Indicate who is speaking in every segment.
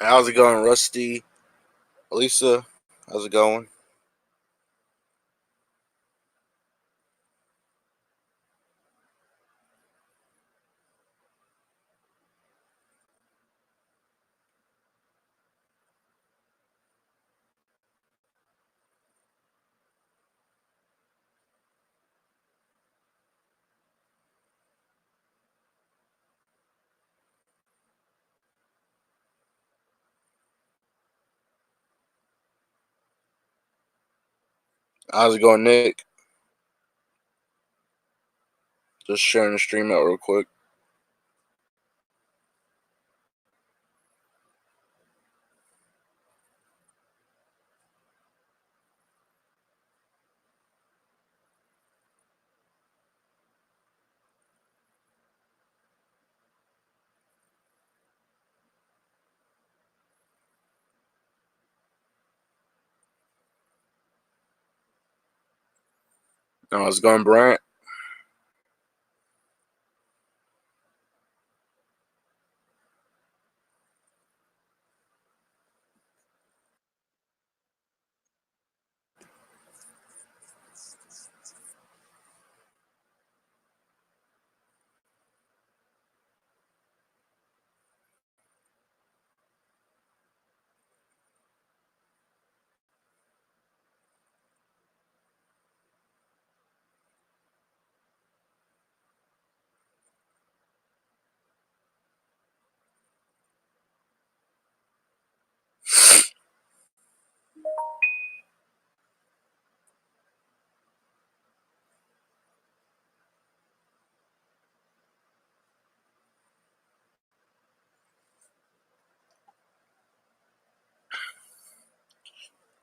Speaker 1: How's it going, Rusty? Lisa, how's it going? How's it going, Nick? Just sharing the stream out real quick. How's it going, Brant?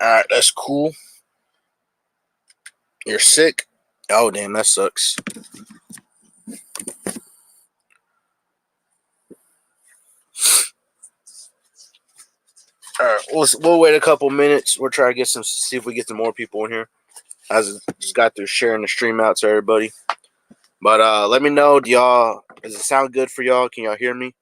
Speaker 1: Alright, that's cool. You're sick? Oh, damn, that sucks. Alright, we'll wait a couple minutes. We'll try to see if we get some more people in here. I just got through sharing the stream out to everybody. But let me know, does it sound good for y'all? Can y'all hear me?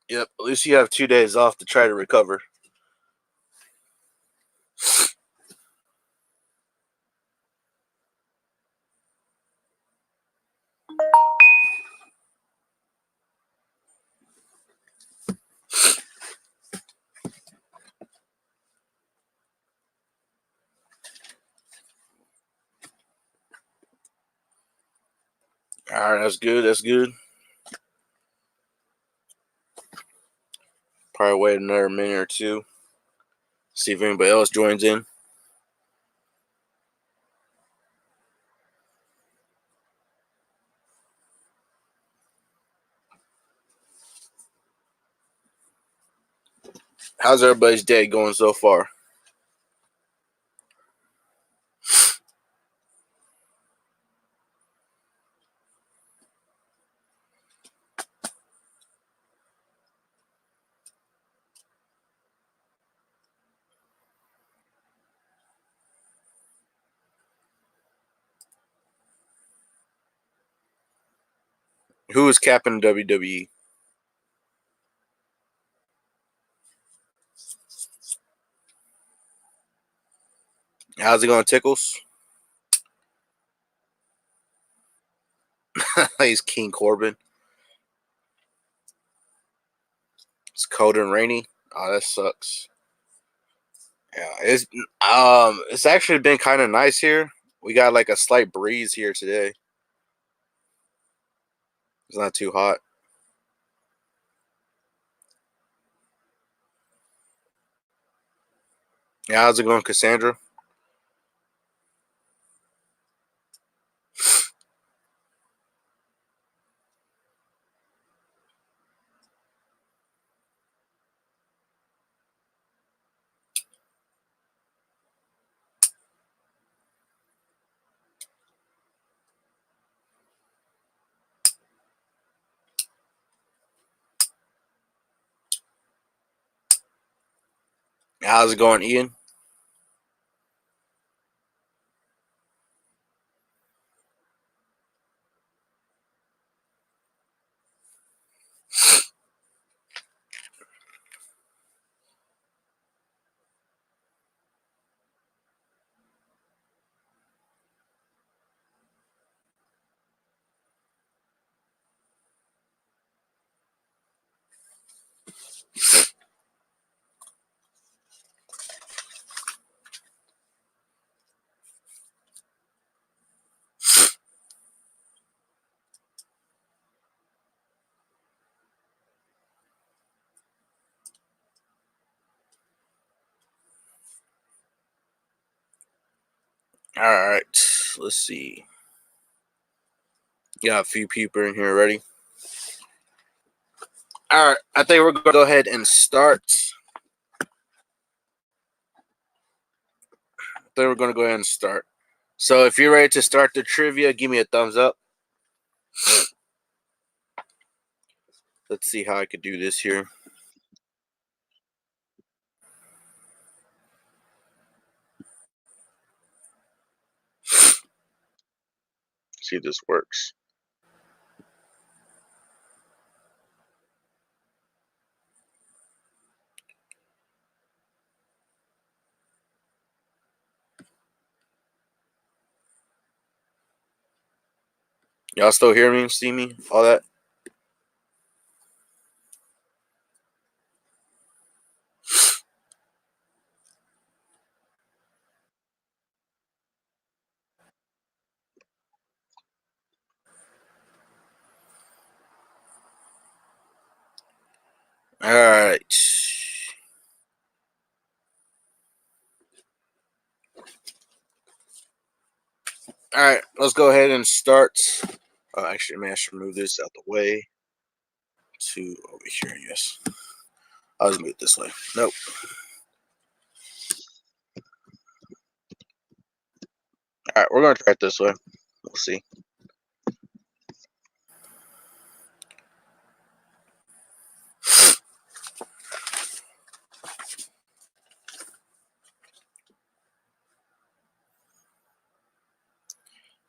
Speaker 1: Yep, at least you have 2 days off to try to recover. Alright, that's good. That's good. Probably wait another minute or two. See if anybody else joins in. How's everybody's day going so far? Who is capping WWE? How's it going, Tickles? He's King Corbin. It's cold and rainy. Oh, that sucks. Yeah, it's actually been kind of nice here. We got like a slight breeze here today. It's not too hot. Yeah, how's it going, Cassandra? How's it going, Ian? All right, let's see. Got a few people in here already. All right, I think we're going to go ahead and start. So if you're ready to start the trivia, give me a thumbs up. Let's see how I could do this here. See if this works. Y'all still hear me, see me, all that? All right. All right, let's go ahead and start. Actually, I should move this out the way to over here. Yes, I'll just move it this way. Nope. All right, we're gonna try it this way. We'll see.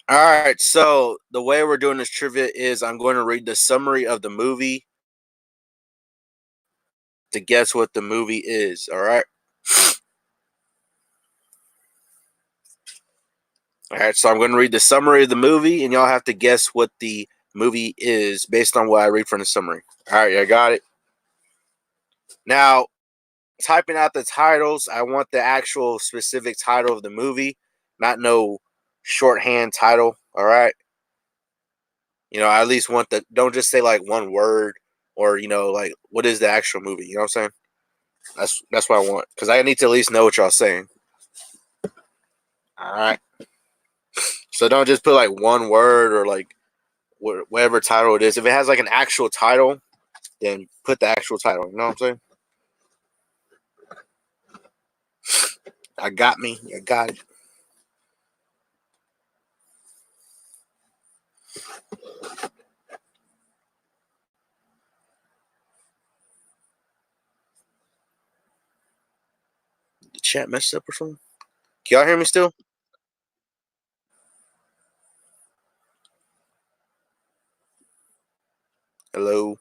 Speaker 1: All right, so the way we're doing this trivia is I'm going to read the summary of the movie to guess what the movie is. All right. All right, so I'm going to read the summary of the movie, and y'all have to guess what the movie is based on what I read from the summary. All right, I got it. Now, typing out the titles, I want the actual specific title of the movie, not no shorthand title. All right. I at least want don't just say like one word or, like what is the actual movie? You know what I'm saying? That's what I want because I need to at least know what y'all saying. All right. So don't just put like one word or like whatever title it is. If it has like an actual title, then put the actual title. You know what I'm saying? I got me. I got it. The chat messed up or something? Can y'all hear me still? Hello.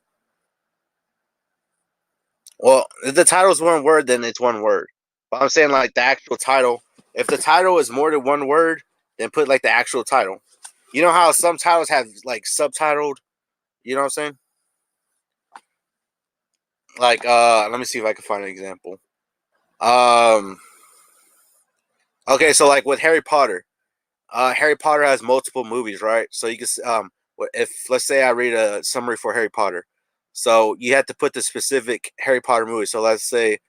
Speaker 1: Well, if the title is one word, then it's one word. But I'm saying like the actual title. If the title is more than one word, then put like the actual title. You know how some titles have like subtitled. You know what I'm saying? Like, let me see if I can find an example. Um, okay, so like with Harry Potter, Harry Potter has multiple movies, right? So you can, if let's say I read a summary for Harry Potter, so you have to put the specific Harry Potter movie. So let's say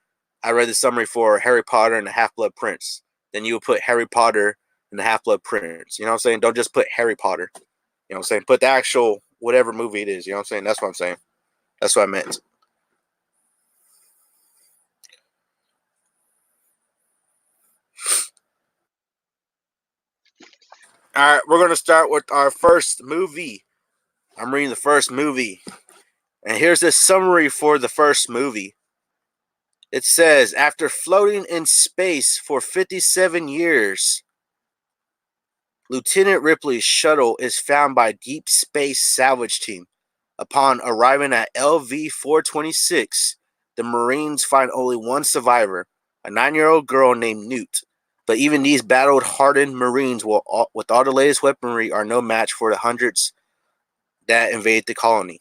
Speaker 1: I read the summary for Harry Potter and the Half Blood Prince. Then you would put Harry Potter and the Half Blood Prince. You know what I'm saying? Don't just put Harry Potter. You know what I'm saying? Put the actual whatever movie it is. You know what I'm saying? That's what I'm saying. That's what I meant. All right, we're gonna start with our first movie. I'm reading the first movie, and here's the summary for the first movie. It says, after floating in space for 57 years, Lieutenant Ripley's shuttle is found by Deep Space Salvage Team. Upon arriving at LV 426, the Marines find only one survivor, a 9-year-old girl named Newt. But even these battle hardened Marines, with all the latest weaponry, are no match for the hundreds that invade the colony.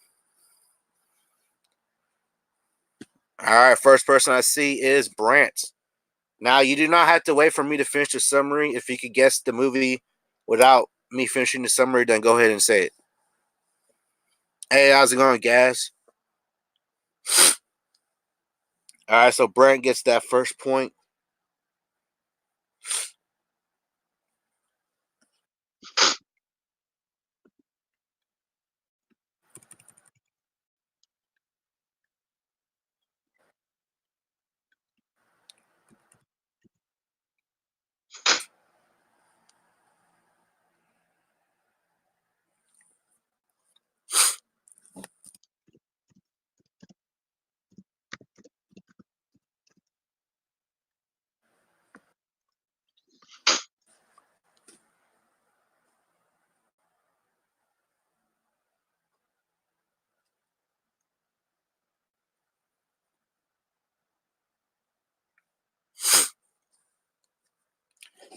Speaker 1: All right, first person I see is Brant. Now, you do not have to wait for me to finish the summary. If you could guess the movie without me finishing the summary, then go ahead and say it. Hey, how's it going, Gas? All right, so Brent gets that first point.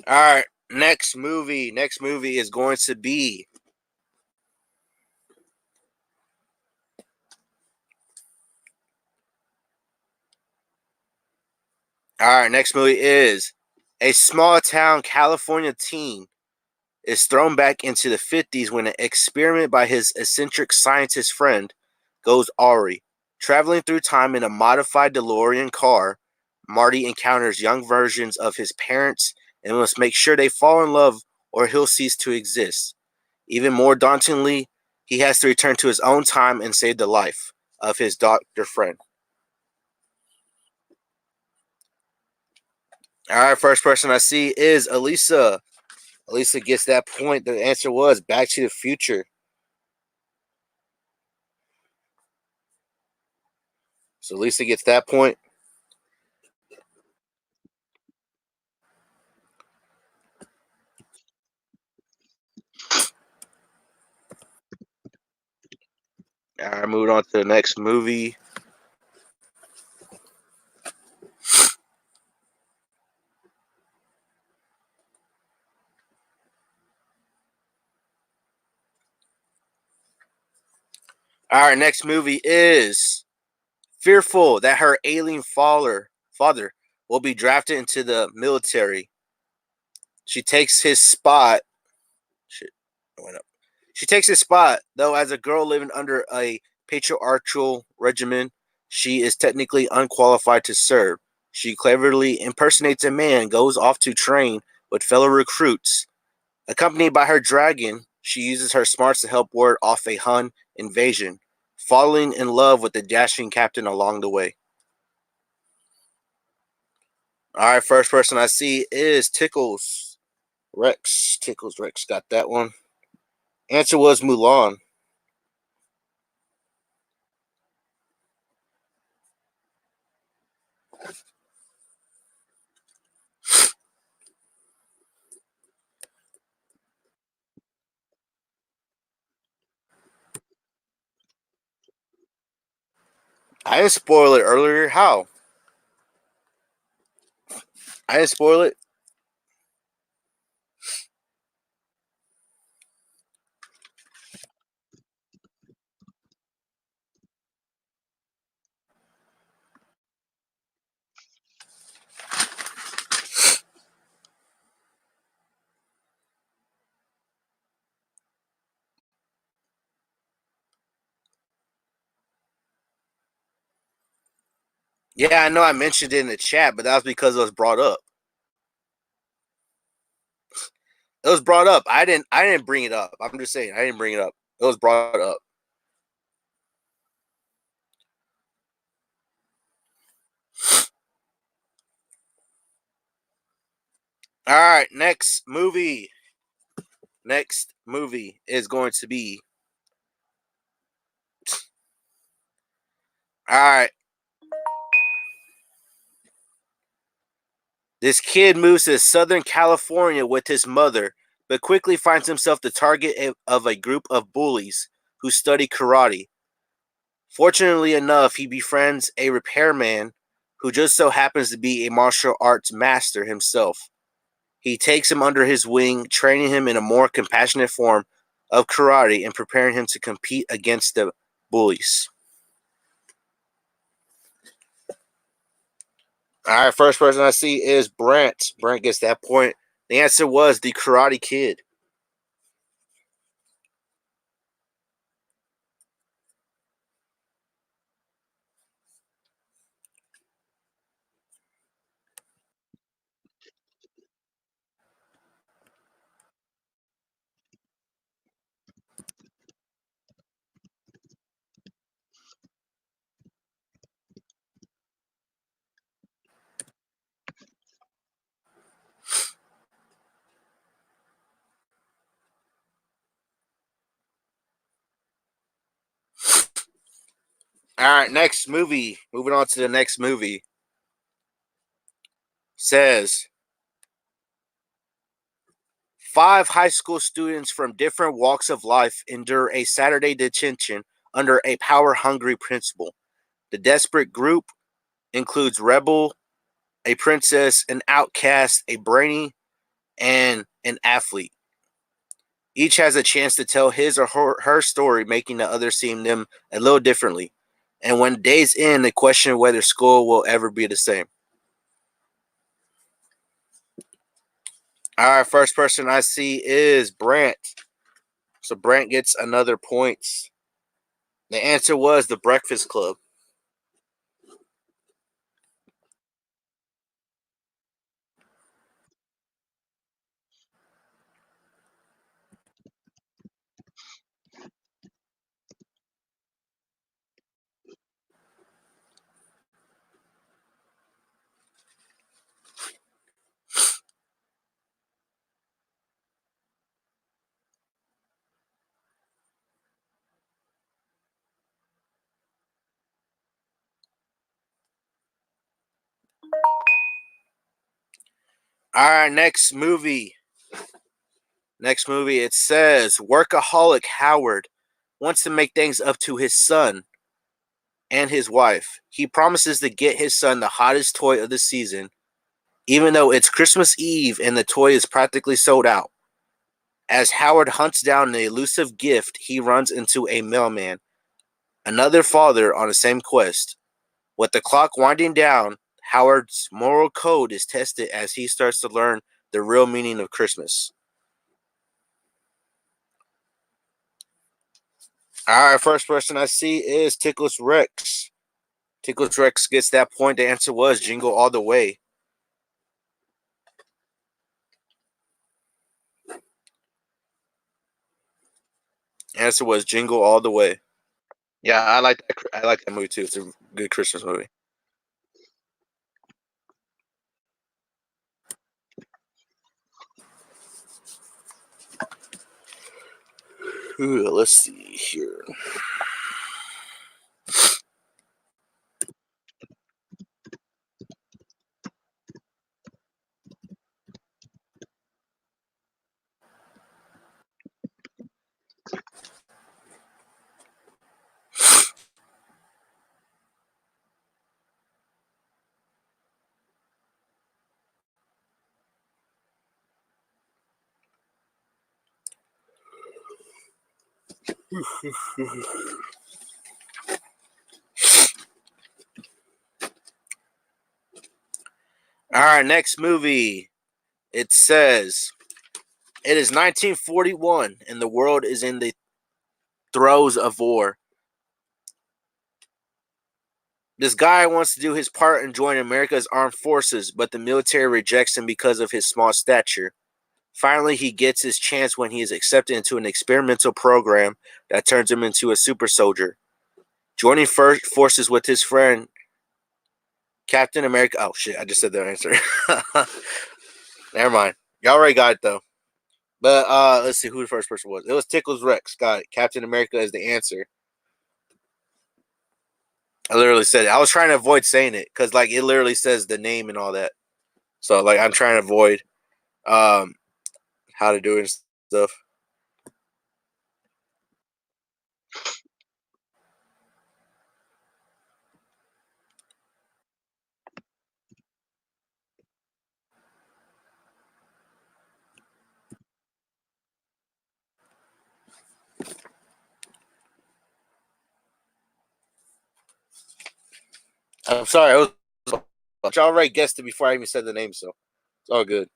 Speaker 1: All right, next movie. Next movie is going to be. All right, next movie is a small town California teen is thrown back into the 50s when an experiment by his eccentric scientist friend goes awry. Traveling through time in a modified DeLorean car, Marty encounters young versions of his parents and must make sure they fall in love or he'll cease to exist. Even more dauntingly, he has to return to his own time and save the life of his doctor friend. All right, first person I see is Elisa. Elisa gets that point. The answer was Back to the Future. So Elisa gets that point. All right, moving on to the next movie. All right, next movie is fearful that her alien father will be drafted into the military. She takes his spot. Shit, I went up. She takes his spot, though, as a girl living under a patriarchal regimen, she is technically unqualified to serve. She cleverly impersonates a man, goes off to train with fellow recruits. Accompanied by her dragon, she uses her smarts to help ward off a Hun invasion, falling in love with the dashing captain along the way. All right, first person I see is Tickles Rex. Tickles Rex got that one. Answer was Mulan. I didn't spoil it earlier. How? I didn't spoil it. Yeah, I know I mentioned it in the chat, but that was because it was brought up. It was brought up. I didn't bring it up. I'm just saying I didn't bring it up. It was brought up. All right, next movie. Next movie is going to be. All right. This kid moves to Southern California with his mother, but quickly finds himself the target of a group of bullies who study karate. Fortunately enough, he befriends a repairman who just so happens to be a martial arts master himself. He takes him under his wing, training him in a more compassionate form of karate and preparing him to compete against the bullies. All right, first person I see is Brent. Brent gets that point. The answer was the Karate Kid. All right, next movie. Moving on to the next movie. Says five high school students from different walks of life endure a Saturday detention under a power hungry principal. The desperate group includes Rebel, a princess, an outcast, a brainy, and an athlete. Each has a chance to tell his or her story, making the other seem them a little differently. And when days end, they question whether school will ever be the same. All right, first person I see is Brant. So Brant gets another point. The answer was The Breakfast Club. All right, next movie. It says workaholic Howard wants to make things up to his son and his wife. He promises to get his son the hottest toy of the season, even though it's Christmas Eve and the toy is practically sold out. As Howard hunts down the elusive gift, he runs into a mailman, another father on the same quest. With the clock winding down, Howard's moral code is tested as he starts to learn the real meaning of Christmas. All right, first person I see is Ticklish Rex. Ticklish Rex gets that point. The answer was Jingle All the Way. Answer was Jingle All the Way. Yeah, I like that. I like that movie too. It's a good Christmas movie. Ooh, let's see here. All right, next movie. It says it is 1941 and the world is in the throes of war. This guy wants to do his part and join America's armed forces, but the military rejects him because of his small stature. Finally, he gets his chance when he is accepted into an experimental program that turns him into a super soldier. Joining forces with his friend Captain America. Oh shit! I just said the answer. Never mind. Y'all already got it though. But let's see who the first person was. It was Tickles Rex. Got it. Captain America is the answer. I literally said it. I was trying to avoid saying it because like it literally says the name and all that. So like I'm trying to avoid um how to do it and stuff. I'm sorry. Y'all already guessed it before I even said the name, so it's all good.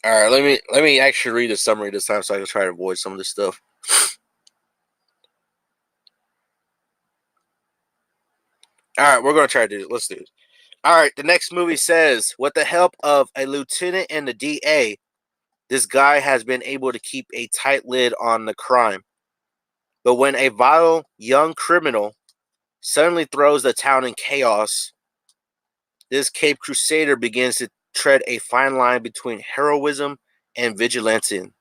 Speaker 1: All right, let me actually read the summary this time so I can try to avoid some of this stuff. All right, we're gonna try to do it. Let's do it. All right, the next movie says, with the help of a lieutenant and the DA, this guy has been able to keep a tight lid on the crime. But when a vile young criminal suddenly throws the town in chaos, this Cape Crusader begins to tread a fine line between heroism and vigilantism.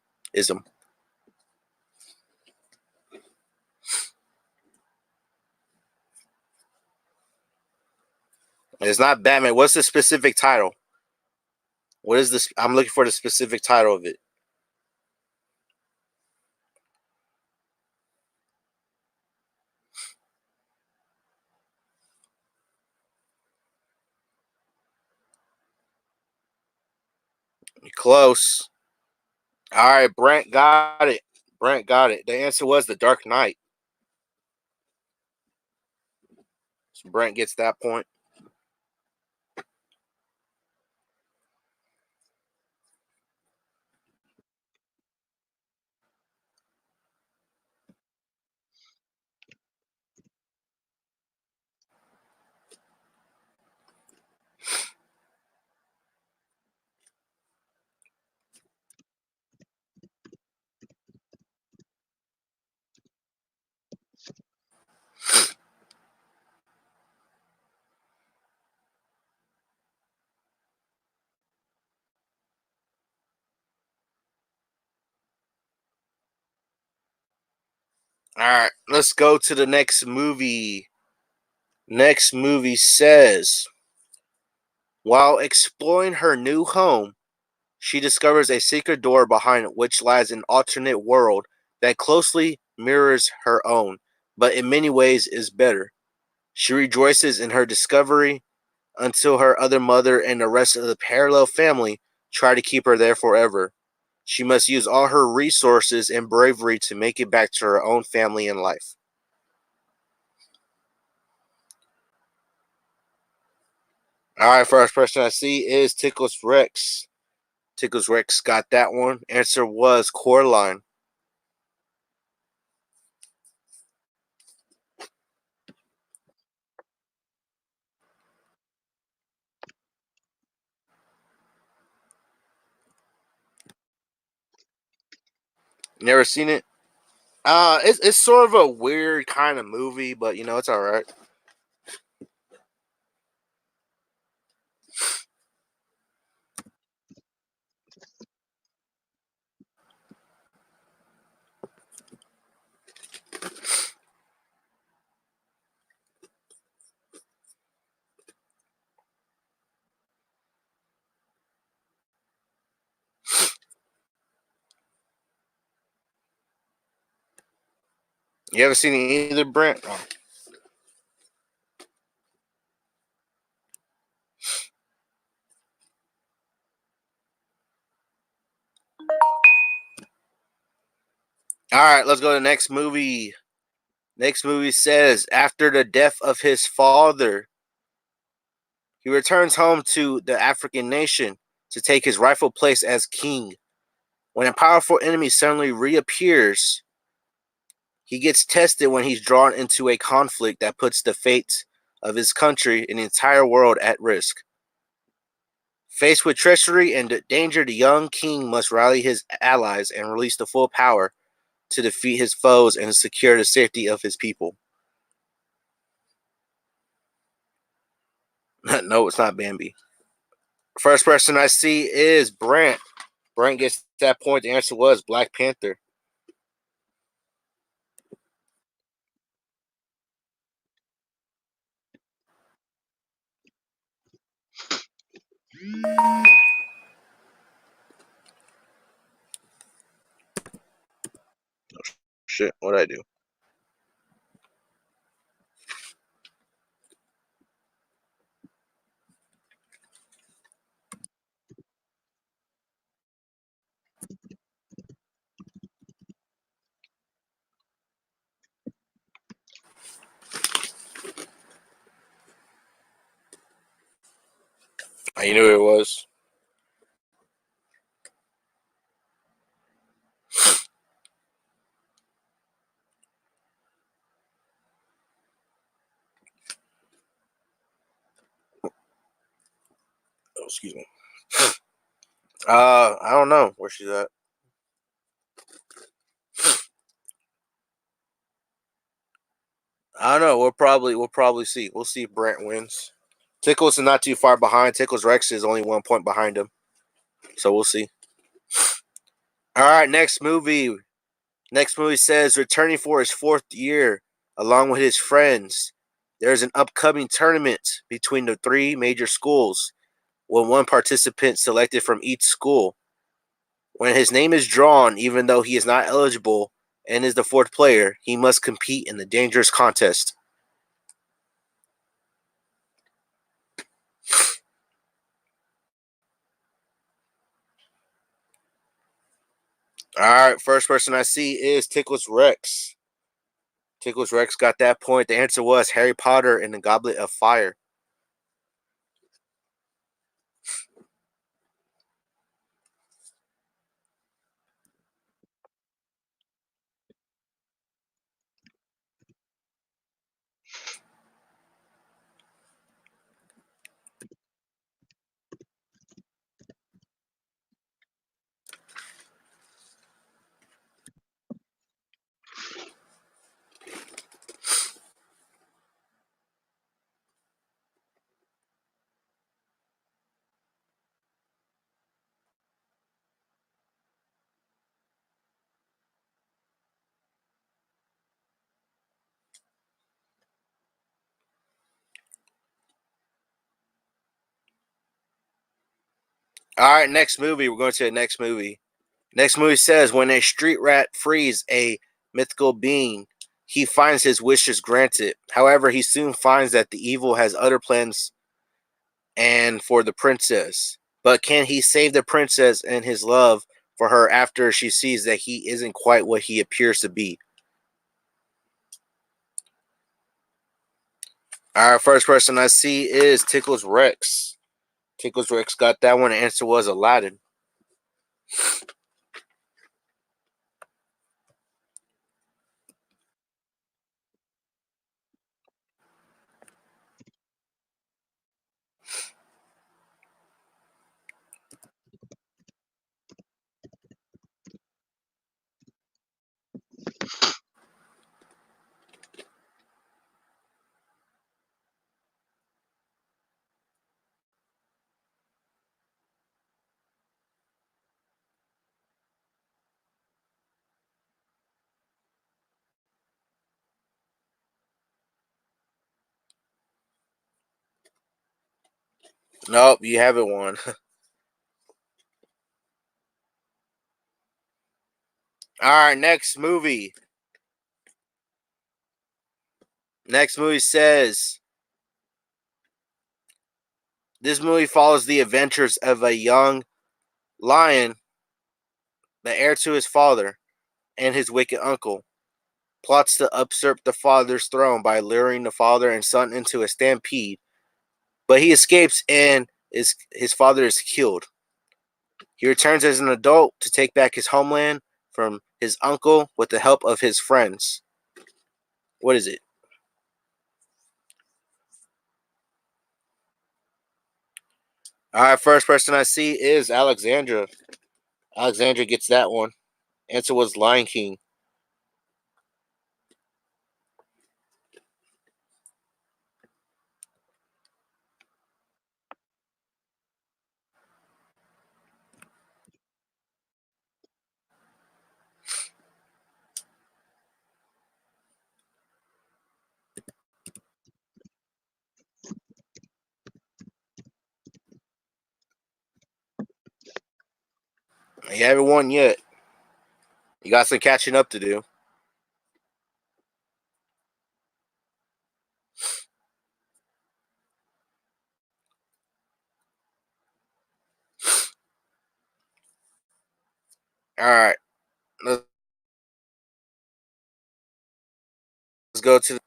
Speaker 1: It's not Batman. What's the specific title? What is this? I'm looking for the specific title of it. Close. All right, Brent got it. Brent got it. The answer was The Dark Knight. So Brent gets that point. All right, let's go to the next movie. Next movie says, while exploring her new home, she discovers a secret door behind which lies an alternate world that closely mirrors her own, but in many ways is better. She rejoices in her discovery until her other mother and the rest of the parallel family try to keep her there forever. She must use all her resources and bravery to make it back to her own family and life. All right, first person I see is Tickles Rex. Tickles Rex got that one. Answer was Coraline. Never seen it? It's sort of a weird kind of movie, but you know it's all right. You ever seen it either, Brent? Oh. All right, let's go to the next movie. Next movie says, after the death of his father, he returns home to the African nation to take his rightful place as king. When a powerful enemy suddenly reappears, he gets tested when he's drawn into a conflict that puts the fate of his country and the entire world at risk. Faced with treachery and danger, the young king must rally his allies and release the full power to defeat his foes and secure the safety of his people. No, it's not Bambi. First person I see is Brent. Brent gets that point. The answer was Black Panther. Shit, what'd I do? You knew it was. Oh, excuse me. I don't know where she's at. I don't know. We'll probably see. We'll see if Brent wins. Tickles is not too far behind. Tickles Rex is only 1 point behind him. So we'll see. All right, next movie. Next movie says returning for his 4th year along with his friends. There's an upcoming tournament between the 3 major schools with 1 participant selected from each school. When his name is drawn, even though he is not eligible and is the 4th player, he must compete in the dangerous contest. All right, first person I see is Tickles Rex. Tickles Rex got that point. The answer was Harry Potter and the Goblet of Fire. All right, next movie. We're going to the next movie. Next movie says when a street rat frees a mythical being, he finds his wishes granted. However, he soon finds that the evil has other plans and for the princess. But can he save the princess and his love for her after she sees that he isn't quite what he appears to be? Our first person I see is Tickles Rex. Tickles Rex got that one. The answer was Aladdin. Nope, you haven't won. All right, next movie. Next movie says this movie follows the adventures of a young lion, the heir to his father, and his wicked uncle. Plots to usurp the father's throne by luring the father and son into a stampede, but he escapes and his father is killed. He returns as an adult to take back his homeland from his uncle with the help of his friends. What is it? All right, first person I see is Alexandra. Alexandra gets that one. Answer was Lion King. You haven't won yet. You got some catching up to do. All right, let's go to.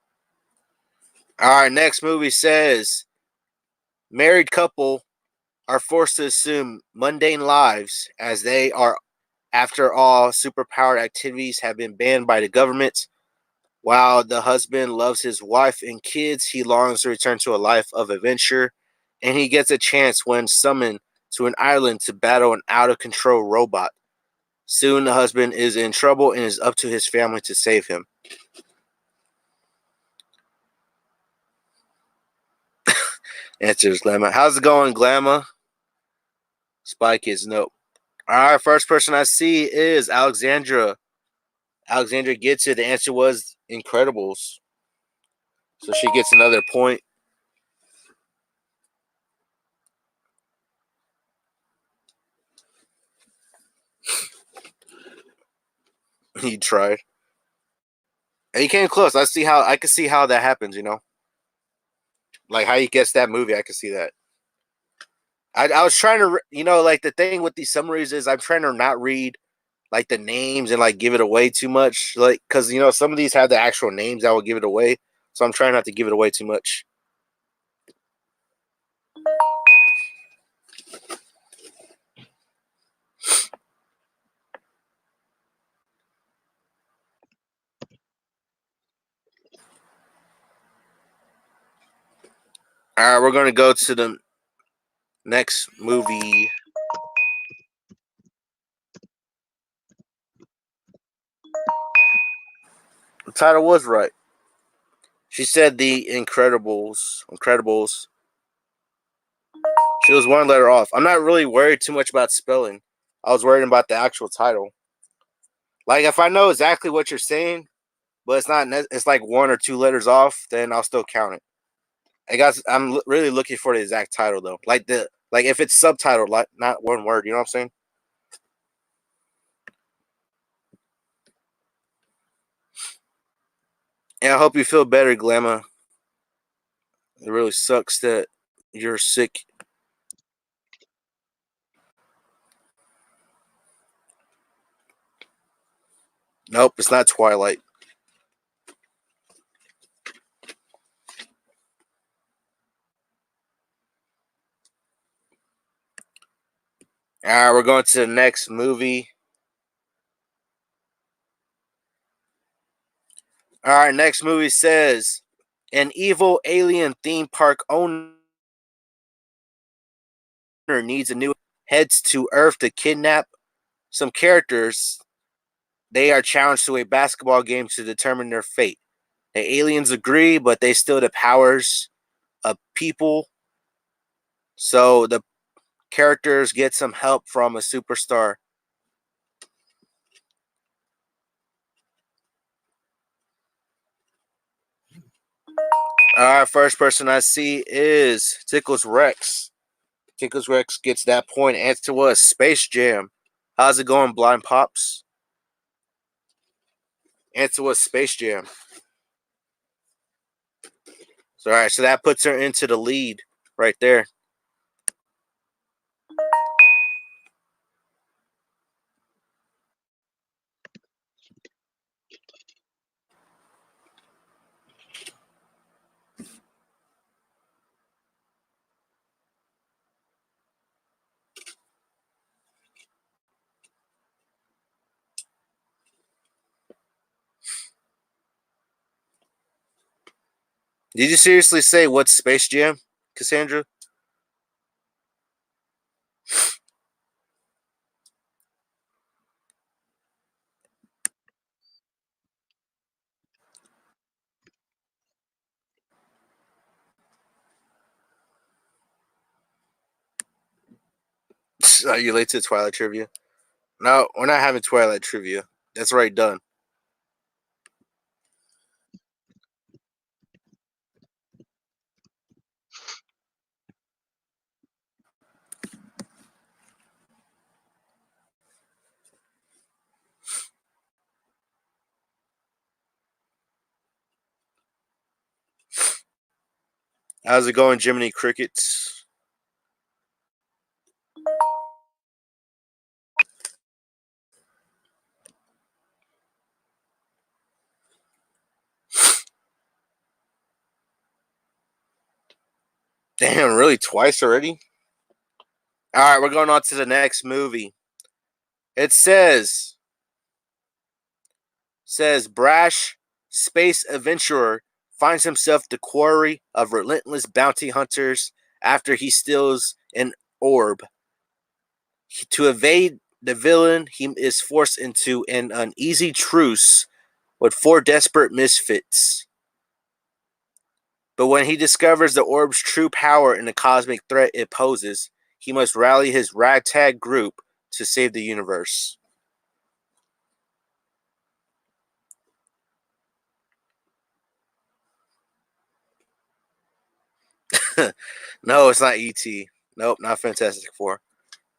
Speaker 1: All right, next movie says married couple are forced to assume mundane lives as they are, after all, superpowered activities have been banned by the government. While the husband loves his wife and kids, he longs to return to a life of adventure, and he gets a chance when summoned to an island to battle an out of control robot. Soon, the husband is in trouble and is up to his family to save him. Answer is Glamma. How's it going, Glamma? Spy Kids, nope. All right, first person I see is Alexandra. Alexandra gets it. The answer was Incredibles. So she gets another point. You tried. And you came close. I can see how that happens, you know? Like how you guess that movie, I can see that. I was trying to, you know, like the thing with these summaries is I'm trying to not read like the names and like give it away too much. Like, because, you know, some of these have the actual names that will give it away. So I'm trying not to give it away too much. All right, we're going to go to the next movie. The title was right. She said The Incredibles. Incredibles. She was one letter off. I'm not really worried too much about spelling. I was worried about the actual title. Like if I know exactly what you're saying, but it's not. It's like one or two letters off, then I'll still count it. I'm really looking for the exact title though. Like if it's subtitled, like not one word. You know what I'm saying? And I hope you feel better, Glamma. It really sucks that you're sick. Nope, it's not Twilight. All right, we're going to the next movie. All right, next movie says an evil alien theme park owner needs a new heads to Earth to kidnap some characters. They are challenged to a basketball game to determine their fate. The aliens agree, but they steal the powers of people. So the characters get some help from a superstar. All right, first person I see is Tickles Rex. Tickles Rex gets that point. Answer was Space Jam. How's it going, Blind Pops? Answer was Space Jam. So, all right, so that puts her into the lead right there. Did you seriously say what's Space Jam, Cassandra? Are you late to Twilight trivia? No, we're not having Twilight trivia. That's already done. How's it going, Jiminy Crickets? Damn, really? Twice already? All right, we're going on to the next movie. It says brash space adventurer finds himself the quarry of relentless bounty hunters after he steals an orb. To evade the villain, he is forced into an uneasy truce with four desperate misfits. But when he discovers the orb's true power and the cosmic threat it poses, he must rally his ragtag group to save the universe. No, it's not E.T. Nope, not Fantastic Four.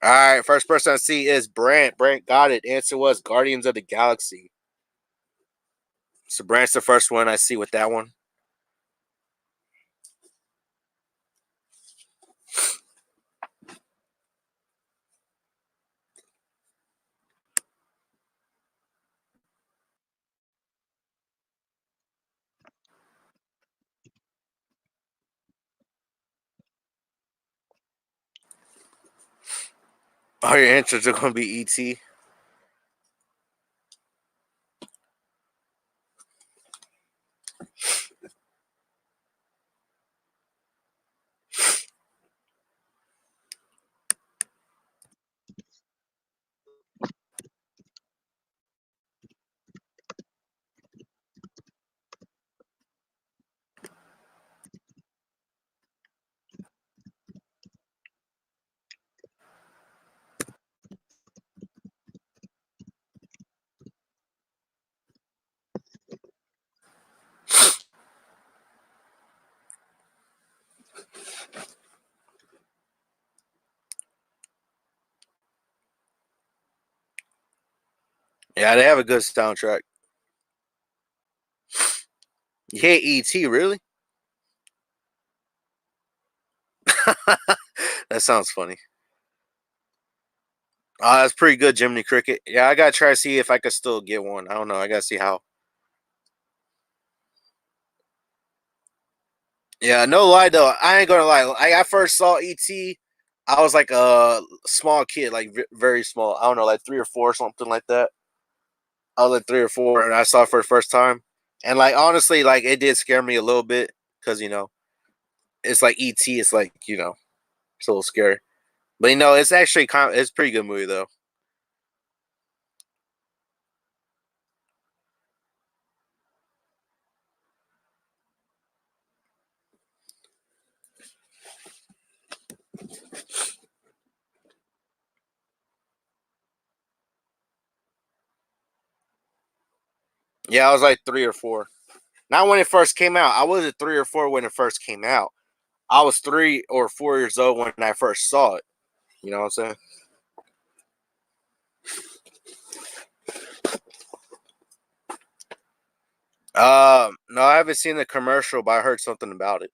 Speaker 1: All right, first person I see is Brant. Brant got it. Answer was Guardians of the Galaxy. So Brant's the first one I see with that one. All your answers are going to be E.T. Yeah, they have a good soundtrack. You hate E.T., really? That sounds funny. That's pretty good, Jiminy Cricket. Yeah, I gotta try to see if I could still get one. I don't know. I gotta see how. Yeah, no lie though. I ain't gonna lie. I first saw ET. I was like a small kid, like very small. I don't know, like 3 or 4, something like that. I was like 3 or 4, and I saw it for the first time. And like honestly, like it did scare me a little bit because it's like ET. It's like it's a little scary. But it's actually it's a pretty good movie though. Yeah, I was like 3 or 4. Not when it first came out. I wasn't 3 or 4 when it first came out. I was 3 or 4 years old when I first saw it. You know what I'm saying? No, I haven't seen the commercial, but I heard something about it.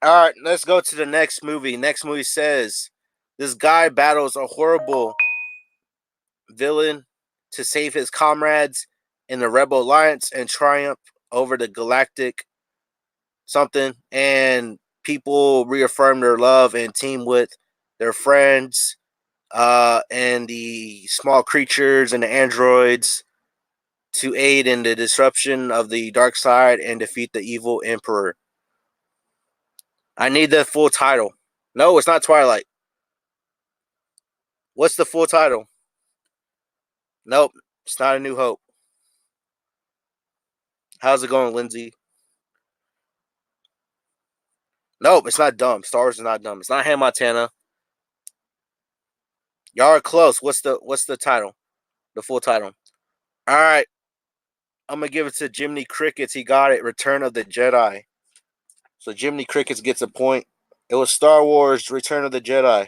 Speaker 1: All right, let's go to the next movie. Next movie says this guy battles a horrible villain to save his comrades in the Rebel Alliance and triumph over the galactic something. And people reaffirm their love and team with their friends and the small creatures and the androids to aid in the disruption of the dark side and defeat the evil emperor. I need the full title. No, it's not Twilight. What's the full title? Nope, it's not A New Hope. How's it going, Lindsay? Nope, it's not dumb. Star Wars is not dumb. It's not Hannah Montana. Y'all are close. What's the title? The full title. All right, I'm gonna give it to Jiminy Crickets. He got it. Return of the Jedi. So Jiminy Crickets gets a point. It was Star Wars: Return of the Jedi.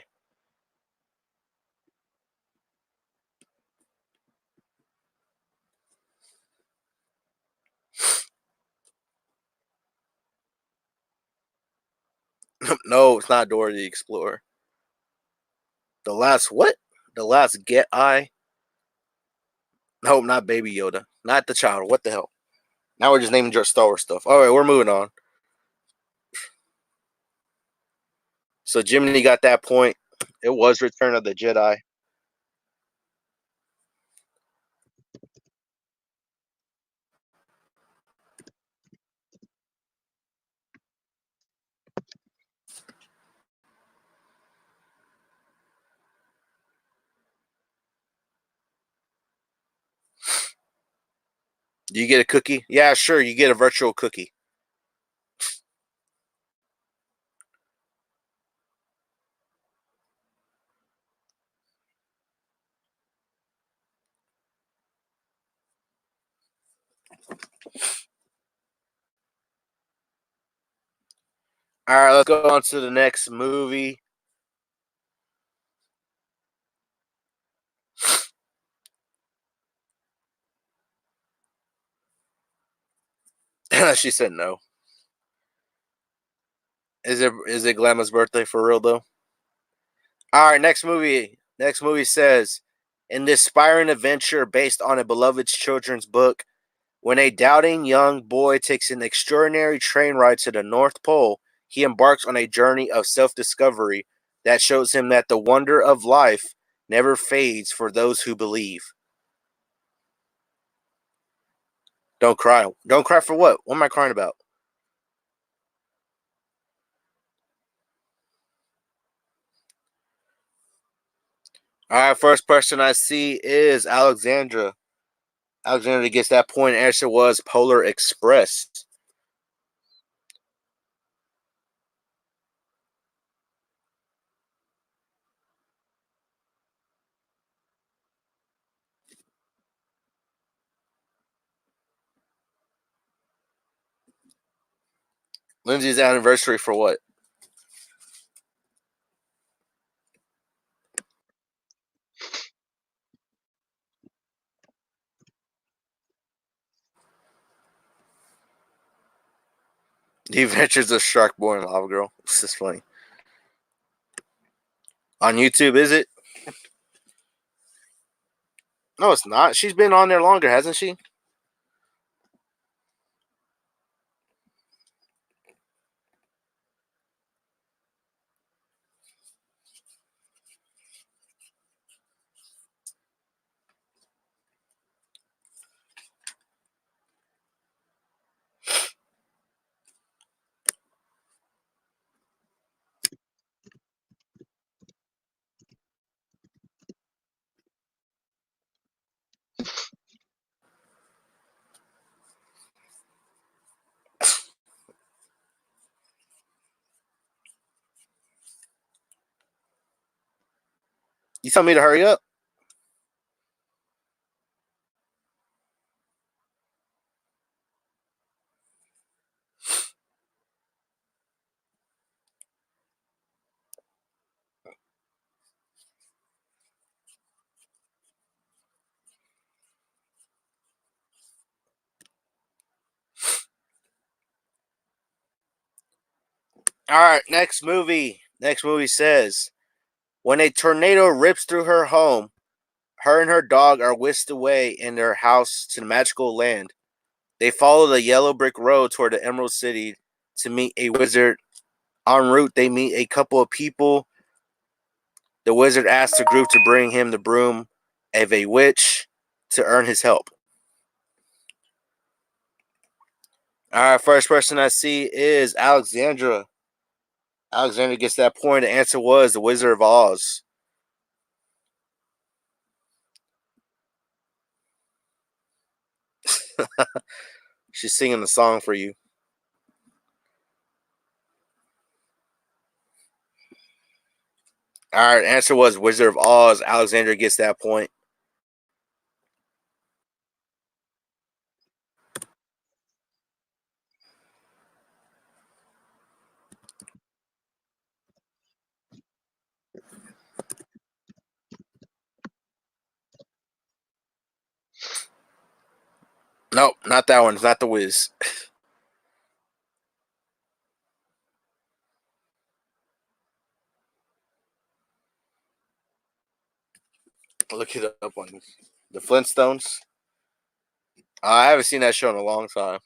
Speaker 1: No, it's not Dora the Explorer. The last what? The last Get I. No, not Baby Yoda. Not the child. What the hell? Now we're just naming just Star Wars stuff. All right, we're moving on. So Jiminy got that point. It was Return of the Jedi. Do you get a cookie? Yeah, sure. You get a virtual cookie. All right, let's go on to the next movie. She said no. Is it Glamma's birthday for real though? All right, next movie. Next movie says, in this inspiring adventure based on a beloved children's book, when a doubting young boy takes an extraordinary train ride to the North Pole, he embarks on a journey of self-discovery that shows him that the wonder of life never fades for those who believe. Don't cry. Don't cry for what? What am I crying about? All right, first person I see is Alexandra. Alexandra gets that point. Answer was Polar Express. Lindsay's anniversary for what? The Adventures of Shark Boy and Lava Girl. This is funny. On YouTube, is it? No, it's not. She's been on there longer, hasn't she? You tell me to hurry up? All right, next movie. Next movie says, when a tornado rips through her home, her and her dog are whisked away in their house to the magical land. They follow the yellow brick road toward the Emerald City to meet a wizard. En route, they meet a couple of people. The wizard asks the group to bring him the broom of a witch to earn his help. All right, first person I see is Alexandra. Alexandra gets that point. The answer was the Wizard of Oz. She's singing the song for you. All right, answer was Wizard of Oz. Alexandra gets that point. Nope, not that one. It's not the Wiz. Look it up on the Flintstones. I haven't seen that show in a long time.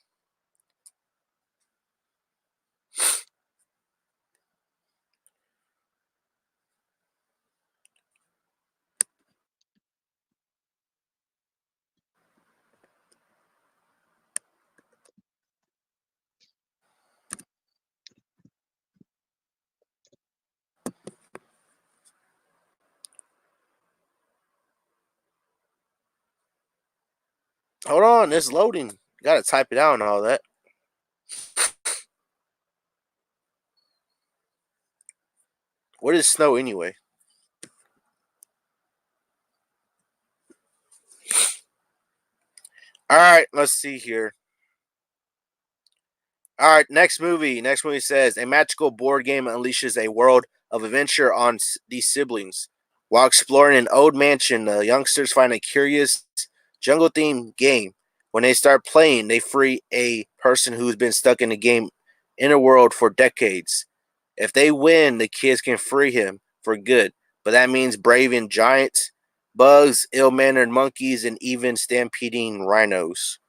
Speaker 1: Hold on, it's loading. Gotta type it out and all that. What is snow anyway? All right, let's see here. All right, next movie. Next movie says a magical board game unleashes a world of adventure on these siblings. While exploring an old mansion, the youngsters find a curious jungle themed game. When they start playing, they free a person who's been stuck in the game inner world for decades. If they win, the kids can free him for good. But that means braving giants, bugs, ill mannered monkeys, and even stampeding rhinos.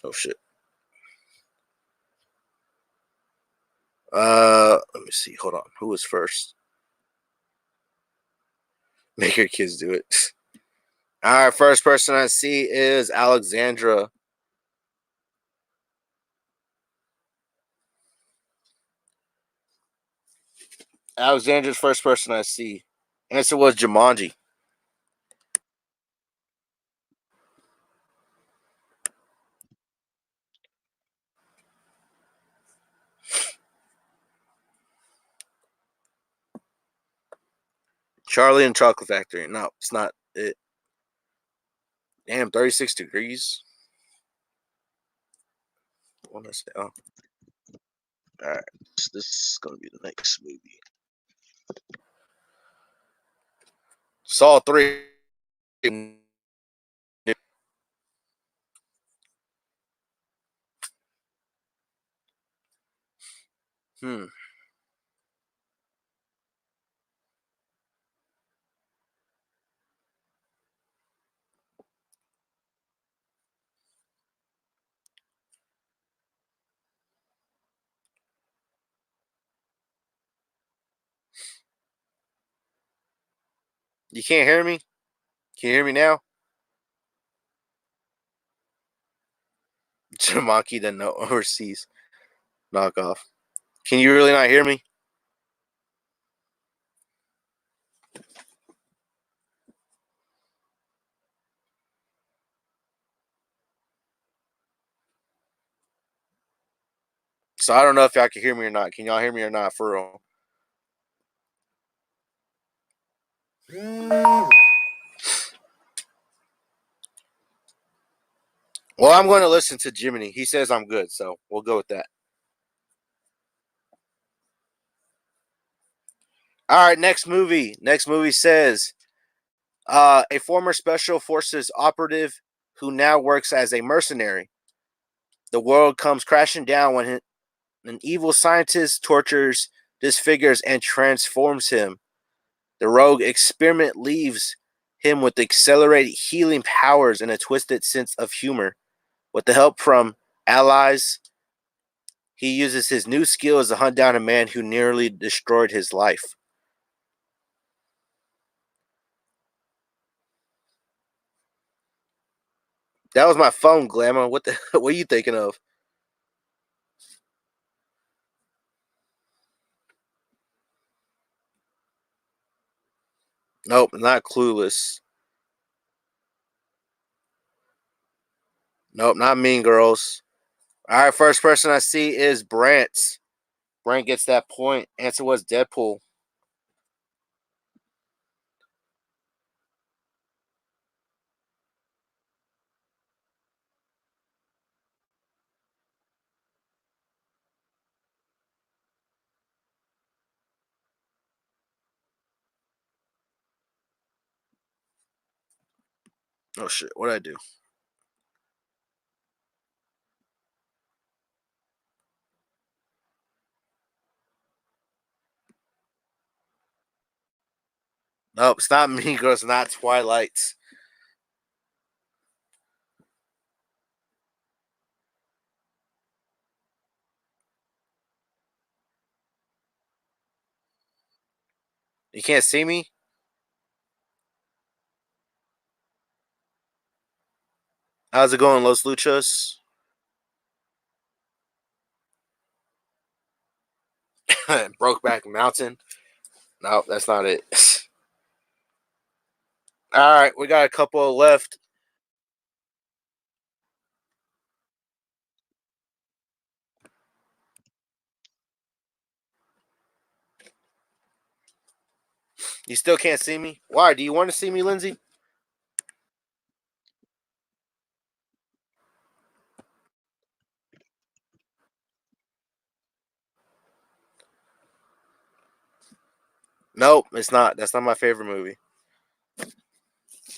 Speaker 1: Oh shit. Let me see. Hold on. Who was first? Make your kids do it. All right, first person I see is Alexandra. Alexandra's first person I see. Answer was Jumanji. Charlie and Chocolate Factory. No, it's not it. Damn, 36 degrees. What did I say? Oh, all right. This is gonna be the next movie. Saw 3. Hmm. You can't hear me? Can you hear me now? Jamaki the no overseas knockoff. Can you really not hear me? So I don't know if y'all can hear me or not. Can y'all hear me or not for real? Well, I'm going to listen to Jiminy. He says I'm good, so we'll go with that. All right, next movie. Next movie says a former special forces operative who now works as a mercenary. The world comes crashing down when an evil scientist tortures, disfigures, and transforms him. The rogue experiment leaves him with accelerated healing powers and a twisted sense of humor. With the help from allies, he uses his new skills to hunt down a man who nearly destroyed his life. That was my phone, Glamour. What the? What are you thinking of? Nope, not Clueless. Nope, not Mean Girls. All right, first person I see is Brant. Brant gets that point. Answer was Deadpool. Oh shit, what did I do? Nope, it's not Mean Girls, not Twilight. You can't see me? How's it going, Los Luchas? Brokeback Mountain. No, that's not it. All right, we got a couple left. You still can't see me? Why? Do you want to see me, Lindsay? Nope, it's not. That's not my favorite movie.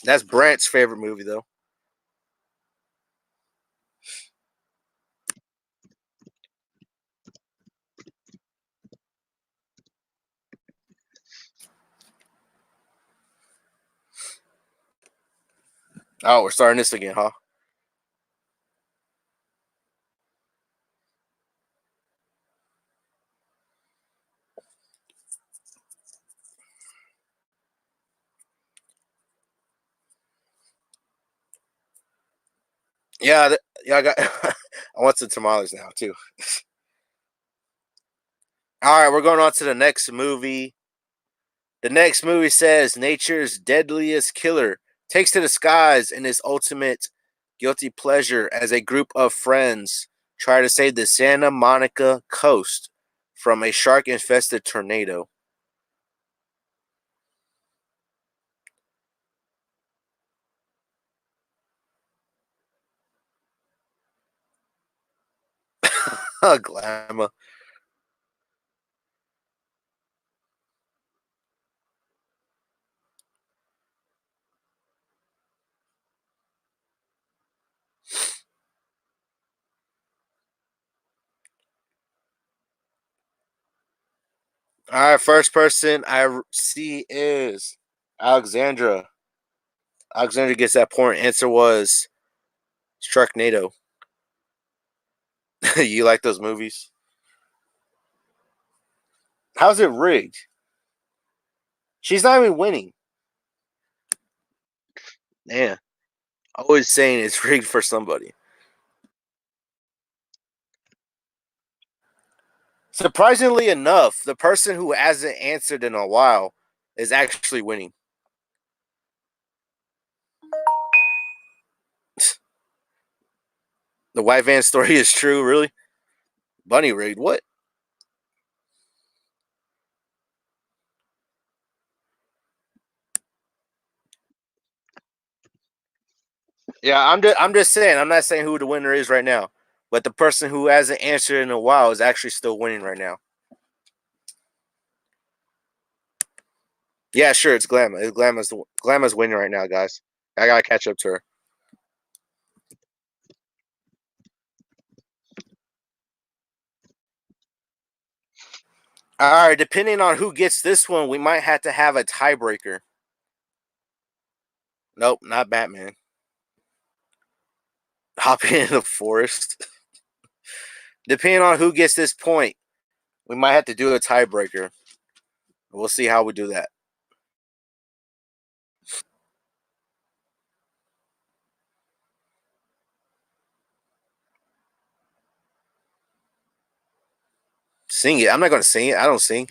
Speaker 1: That's Brant's favorite movie, though. Oh, we're starting this again, huh? Yeah, yeah. I got. I want some tamales now too. All right, we're going on to the next movie. The next movie says nature's deadliest killer takes to the skies in his ultimate guilty pleasure as a group of friends try to save the Santa Monica coast from a shark-infested tornado. Glamour. All right, first person I see is Alexandra. Alexandra gets that point. Answer was Sharknado. You like those movies? How's it rigged? She's not even winning. Yeah, always saying it's rigged for somebody. Surprisingly enough, the person who hasn't answered in a while is actually winning. The white van story is true, really? Bunny rigged. What? Yeah, I'm just saying. I'm not saying who the winner is right now, but the person who hasn't answered in a while is actually still winning right now. Yeah, sure, it's Glamma. Glamma's winning right now, guys. I gotta catch up to her. All right, depending on who gets this one, we might have to have a tiebreaker. Nope, not Batman. Hopping in the forest. Depending on who gets this point, we might have to do a tiebreaker. We'll see how we do that. Sing it. I'm not gonna sing it. I don't sing.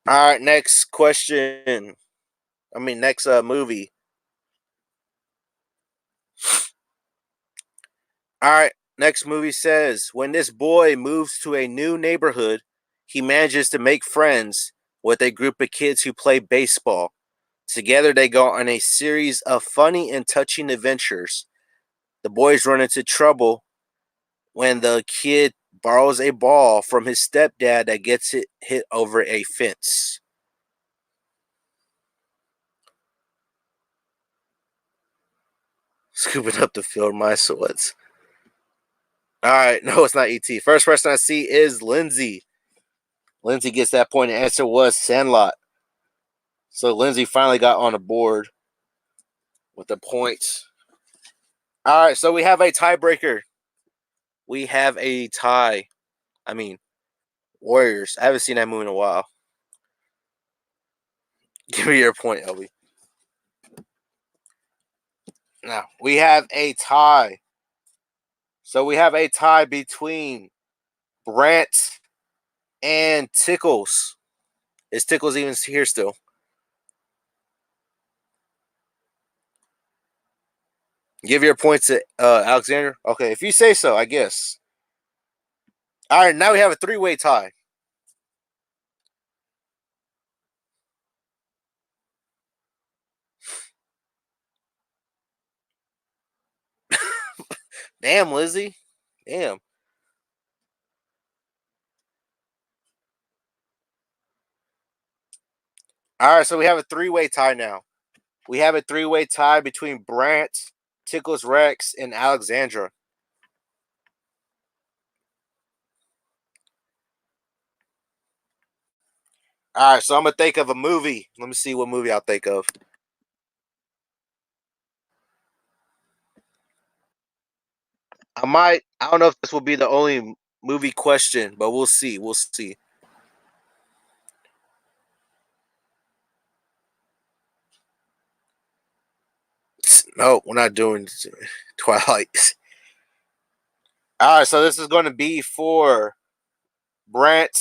Speaker 1: All right, next question. Next movie. All right, next movie says when this boy moves to a new neighborhood, he manages to make friends with a group of kids who play baseball. Together, they go on a series of funny and touching adventures. The boys run into trouble when the kid borrows a ball from his stepdad that gets it hit over a fence. Scooping up the field mice. What's all right? No, it's not ET. First person I see is Lindsay. Lindsay gets that point. The answer was Sandlot. So Lindsay finally got on the board with the points. All right, so we have a tiebreaker. We have a tie. I mean, Warriors. I haven't seen that movie in a while. Give me your point, Elby. Now we have a tie. So we have a tie between Brant and Tickles. Is Tickles even here still? Give your points to Alexander. Okay, if you say so, I guess. All right, now we have a three-way tie. Damn, Lizzie. Damn. All right, so we have a three-way tie now. We have a three-way tie between Brant, Tickles Rex, and Alexandra. All right, so I'm gonna think of a movie. Let me see what movie I'll think of. I might. I don't know if this will be the only movie question, but we'll see. We'll see. No, we're not doing Twilight. All right, so this is going to be for Brant,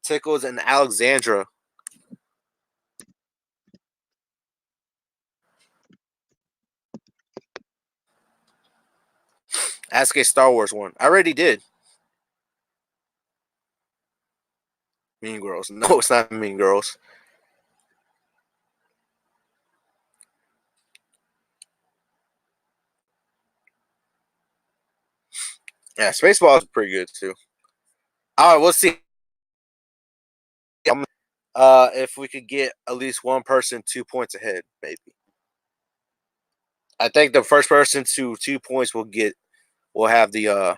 Speaker 1: Tickles, and Alexandra. Ask a Star Wars one. I already did. Mean Girls. No, it's not Mean Girls. Yeah, Spaceball is pretty good too. All right, we'll see. If we could get at least one person 2 points ahead, maybe. I think the first person to 2 points will have the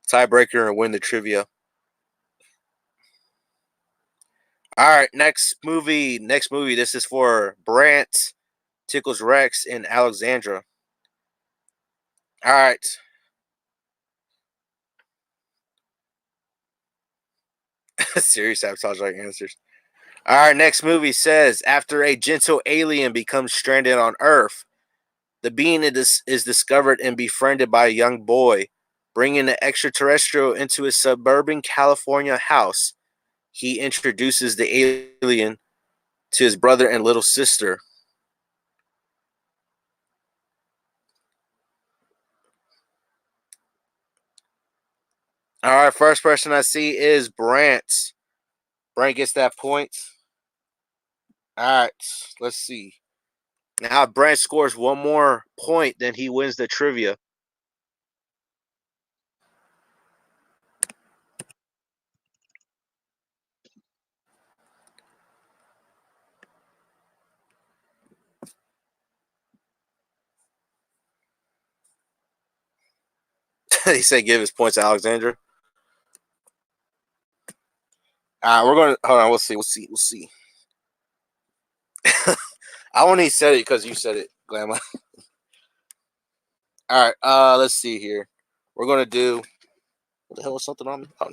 Speaker 1: tiebreaker and win the trivia. All right, next movie. Next movie. This is for Brant, Tickles Rex, and Alexandra. All right. Serious sabotage like answers. All right, next movie says after a gentle alien becomes stranded on Earth, the being is discovered and befriended by a young boy, bringing the extraterrestrial into his suburban California house. He introduces the alien to his brother and little sister. All right, first person I see is Brant. Brant gets that point. All right, let's see. Now Brant scores one more point, then he wins the trivia. He said give his points to Alexandra. We're gonna hold on. We'll see. We'll see. We'll see. I only said it because you said it, Glamma. All right. Let's see here. We're gonna do. What the hell was something on me? Oh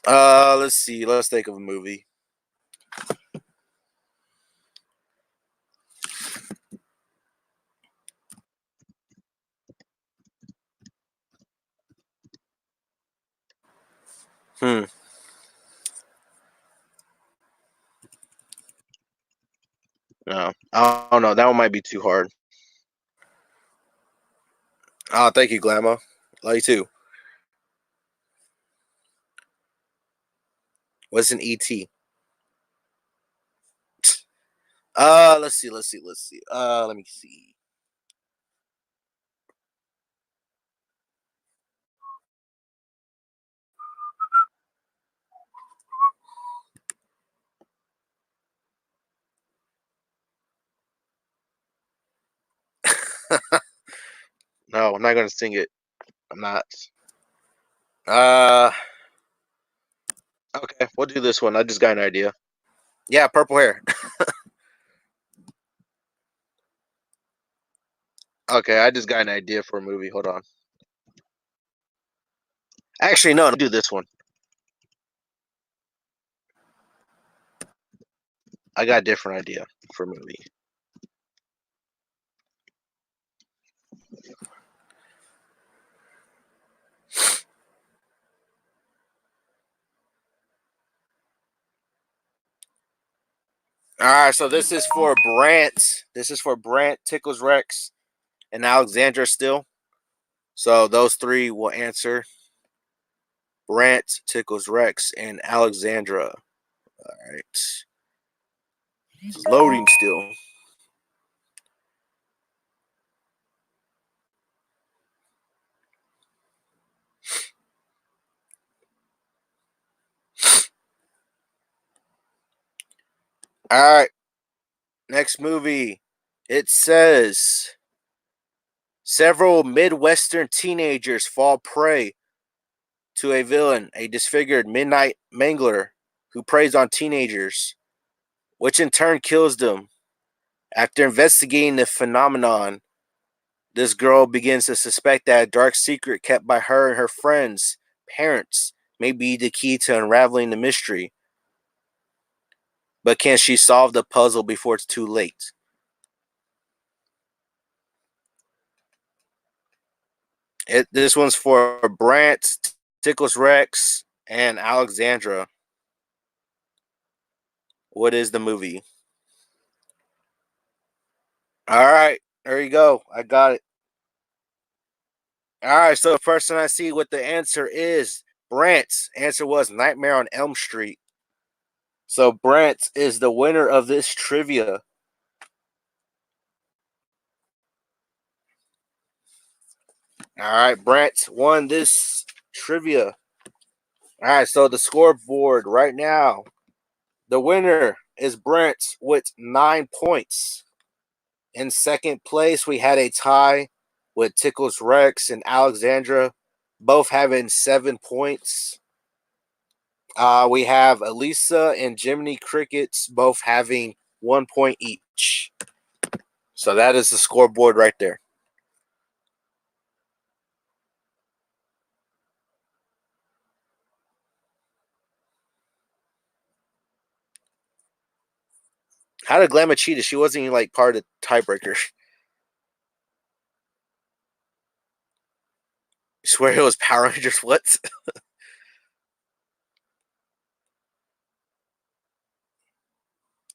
Speaker 1: no. Let's see. Let's think of a movie. Hmm. No, I don't know. That one might be too hard. Oh, thank you, Glamma. Love you too. What's an ET? Let's see. Let's see. Let's see. Let me see. No, I'm not gonna sing it. I'm not. Uh, okay. We'll do this one. I just got an idea. Yeah, purple hair. Okay, I just got an idea for a movie. Hold on. Actually, no. Do this one. I got a different idea for a movie. All right, so this is for Brant. This is for Brant, Tickles Rex, and Alexandra still. So those three will answer. Brant, Tickles Rex, and Alexandra. All right. It's loading still. All right. Next movie. It says several Midwestern teenagers fall prey to a villain, a disfigured midnight mangler who preys on teenagers, which in turn kills them. After investigating the phenomenon, this girl begins to suspect that a dark secret kept by her and her friends' parents may be the key to unraveling the mystery. But can she solve the puzzle before it's too late? This one's for Brant, Tickles Rex, and Alexandra. What is the movie? All right, there you go. I got it. All right, so the person I see what the answer is, Brant's answer was Nightmare on Elm Street. So Brant is the winner of this trivia. All right, Brant won this trivia. All right, so the scoreboard right now, the winner is Brent with 9 points. In second place, we had a tie with Tickles Rex and Alexandra, both having 7 points. We have Elisa and Jiminy Crickets both having 1 point each. So that is the scoreboard right there. How did Glamour cheat? She wasn't even like part of the tiebreaker. I swear it was Power Rangers. What?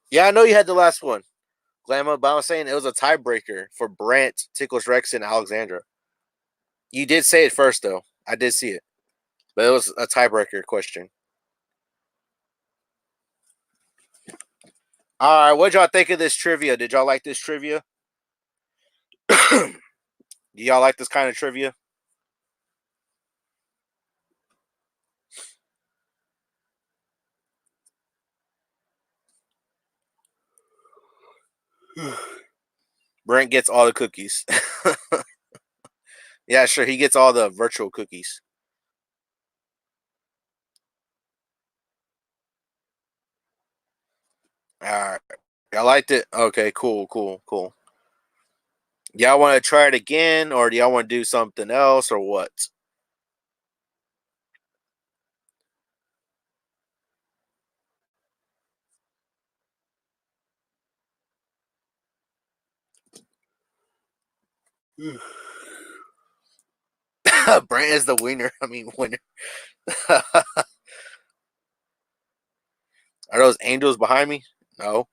Speaker 1: Yeah, I know you had the last one, Glamour, but I was saying it was a tiebreaker for Brant, Tickles Rex, and Alexandra. You did say it first, though. I did see it, but it was a tiebreaker question. All right, what y'all think of this trivia? Did y'all like this trivia? Do y'all like this kind of trivia? Brent gets all the cookies. Yeah, sure. He gets all the virtual cookies. All right. Y'all liked it? Okay, cool, cool, cool. Y'all want to try it again, or do y'all want to do something else, or what? Brent is the winner. I mean, winner. Are those angels behind me? No.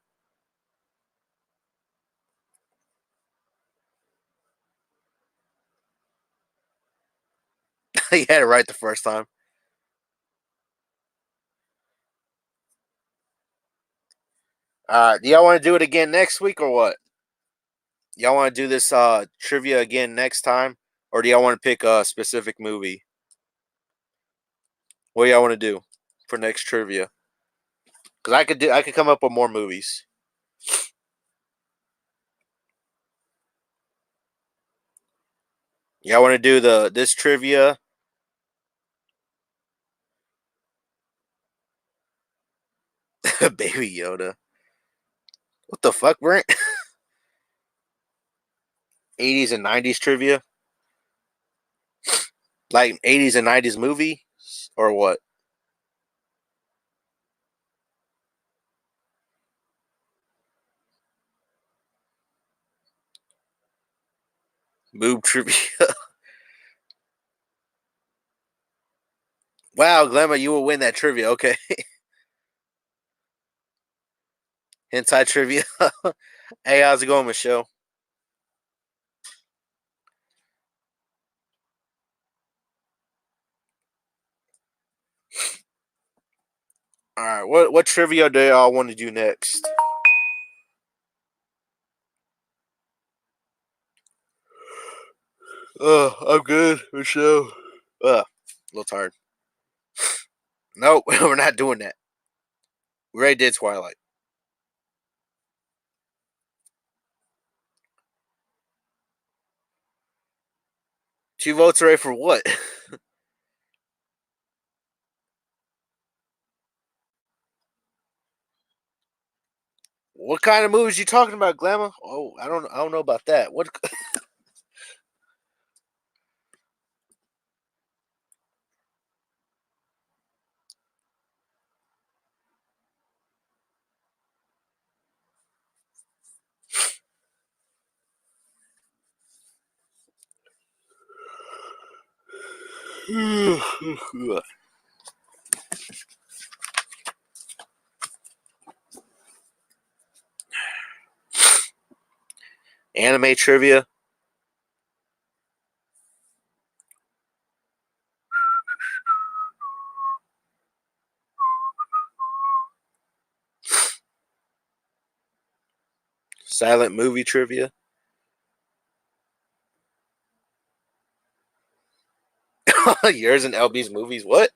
Speaker 1: He had it right the first time. Do y'all want to do it again next week or what? Y'all want to do this trivia again next time, or do y'all want to pick a specific movie? What do y'all want to do for next trivia? Because I could come up with more movies. Y'all want to do this trivia? Baby Yoda. What the fuck, Brent? 80s and 90s trivia? Like 80s and 90s movie? Or what? Boob trivia. Wow, Glemma, you will win that trivia. Okay. Hentai trivia. Hey, how's it going, Michelle? All right, what trivia do y'all want to do next? I'm good, Michelle. A little tired. Nope, we're not doing that. We already did Twilight. 2 votes already for what? What kind of movies you talking about, Glamour? Oh, I don't know about that. What? Anime trivia. Silent movie trivia. Yours and LB's movies. What?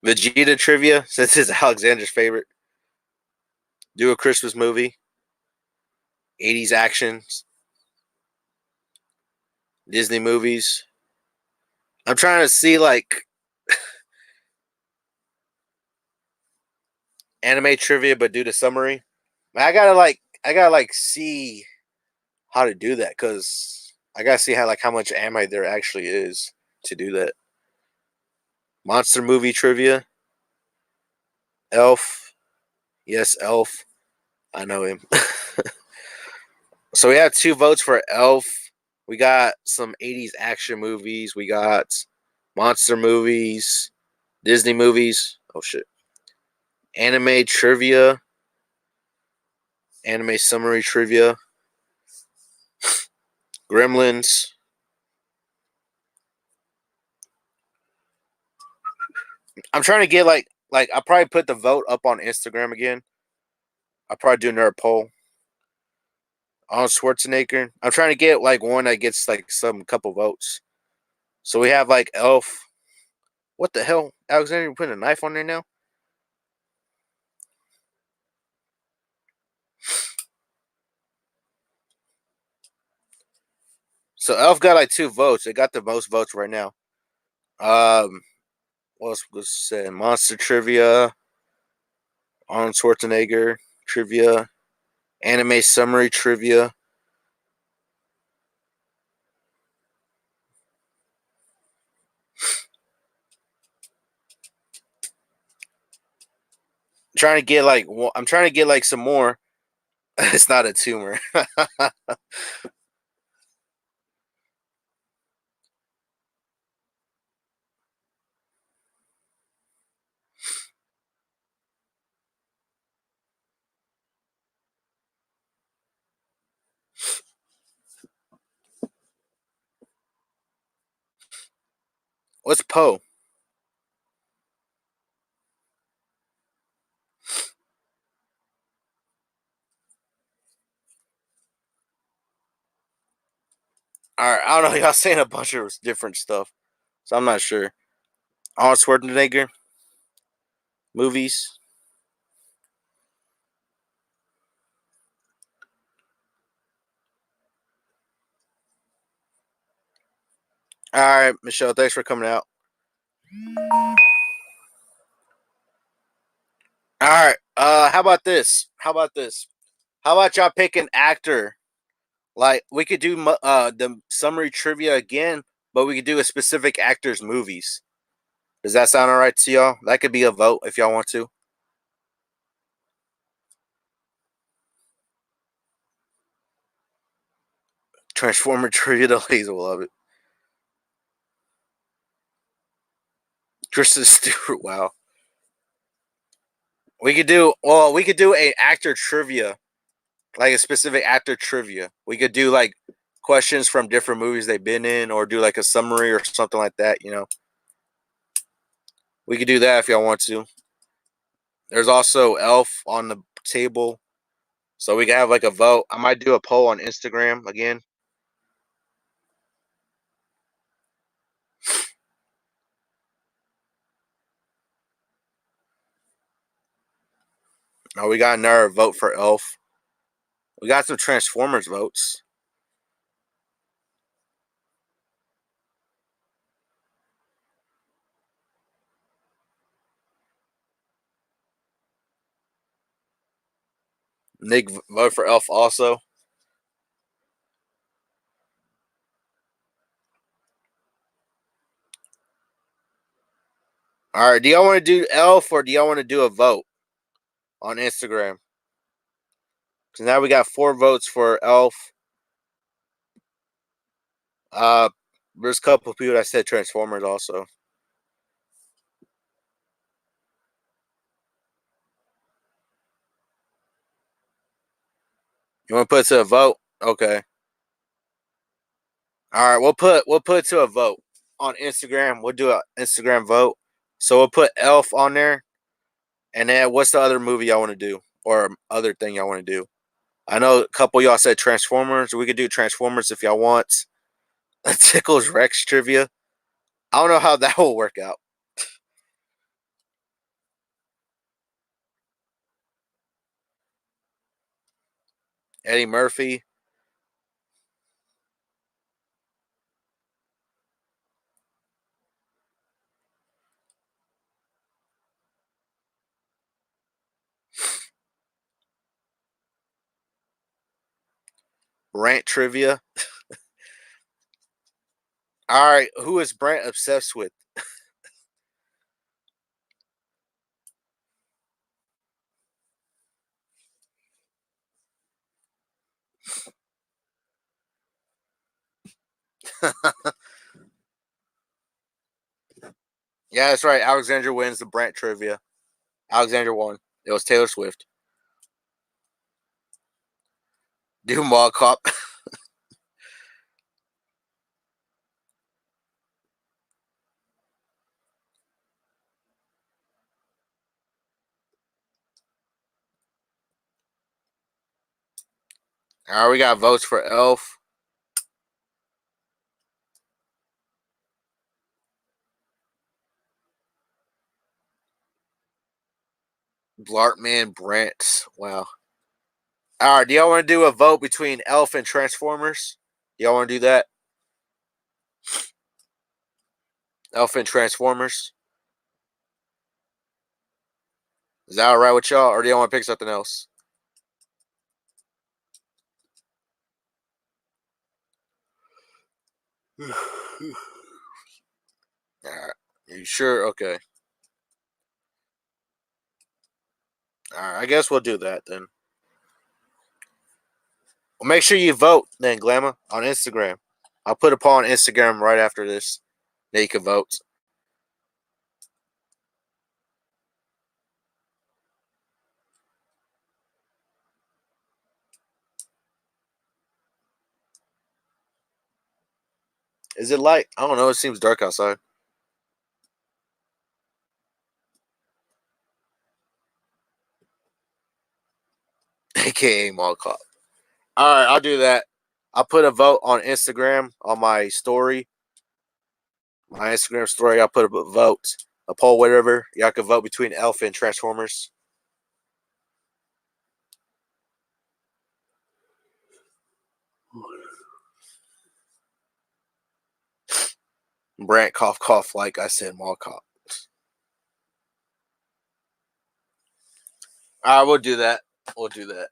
Speaker 1: Vegeta trivia, since it's Alexander's favorite. Do a Christmas movie. 80s actions. Disney movies. I'm trying to see like anime trivia, but do the summary. I gotta see how to do that because I gotta see how much anime there actually is to do that. Monster movie trivia. Elf. Yes, Elf. I know him. So we have 2 votes for Elf. We got some 80s action movies. We got monster movies, Disney movies. Oh shit. Anime trivia, anime summary trivia, Gremlins. I'm trying to get like I'll probably put the vote up on Instagram again. I'll probably do another poll on Schwarzenegger. I'm trying to get like one that gets like some couple votes. So we have like Elf. What the hell? Alexander, you putting a knife on there now? So Elf got like 2 votes. They got the most votes right now. What else was said? Monster trivia, Arnold Schwarzenegger trivia, anime summary trivia. I'm trying to get like some more. It's not a tumor. What's Poe? All right, I don't know. Y'all saying a bunch of different stuff, so I'm not sure. Arnold Schwarzenegger movies. All right, Michelle. Thanks for coming out. All right. How about this? How about this? How about y'all pick an actor? Like we could do the summary trivia again, but we could do a specific actor's movies. Does that sound all right to y'all? That could be a vote if y'all want to. Transformer trivia, the ladies will love it. Kristen Stewart, wow. We could do a actor trivia, like a specific actor trivia. We could do like questions from different movies they've been in, or do like a summary or something like that. We could do that if y'all want to. There's also Elf on the table, so we can have like a vote. I might do a poll on Instagram again. Oh, we got another vote for Elf. We got some Transformers votes. Nick voted for Elf also. All right, do y'all want to do Elf or do y'all want to do a vote on Instagram? Because now we got 4 votes for Elf. Uh, there's a couple of people that said Transformers also. You want to put it to a vote? Okay. All right, we'll put it to a vote on Instagram. We'll do an Instagram vote. So we'll put Elf on there, and then what's the other movie y'all want to do, or other thing y'all want to do? I know a couple of y'all said Transformers. We could do Transformers if y'all want. A Tickles Rex trivia. I don't know how that will work out. Eddie Murphy. Brant trivia. All right, who is Brant obsessed with? Yeah, that's right. Alexandra wins the Brant trivia. Alexandra won. It was Taylor Swift. Do Mall Cop. All right, we got votes for Elf. Blartman Brant. Wow. All right, do y'all want to do a vote between Elf and Transformers? Y'all want to do that? Elf and Transformers. Is that all right with y'all, or do y'all want to pick something else? All right. You sure? Okay. All right. I guess we'll do that then. Well, make sure you vote then, Glamour, on Instagram. I'll put a poll on Instagram right after this. Then you can vote. Is it light? I don't know. It seems dark outside. AKA Mall Cop. All right, I'll do that. I'll put a vote on Instagram on my story. My Instagram story. I'll put a vote, a poll, whatever. Y'all can vote between Elf and Transformers. Brant cough cough like I said, Mall Cop. All right, we'll do that. We'll do that.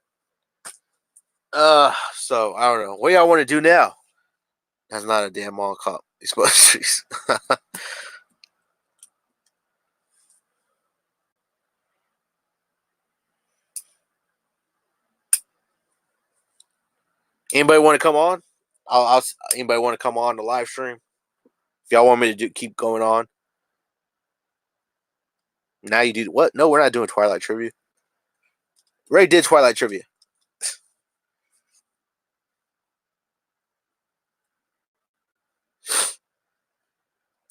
Speaker 1: So I don't know. What y'all want to do now? That's not a damn Mall Cop. These supposed Anybody want to come on? I'll anybody want to come on the live stream? If y'all want me to keep going on, Now you do what? No, we're not doing Twilight trivia. Ray did Twilight trivia.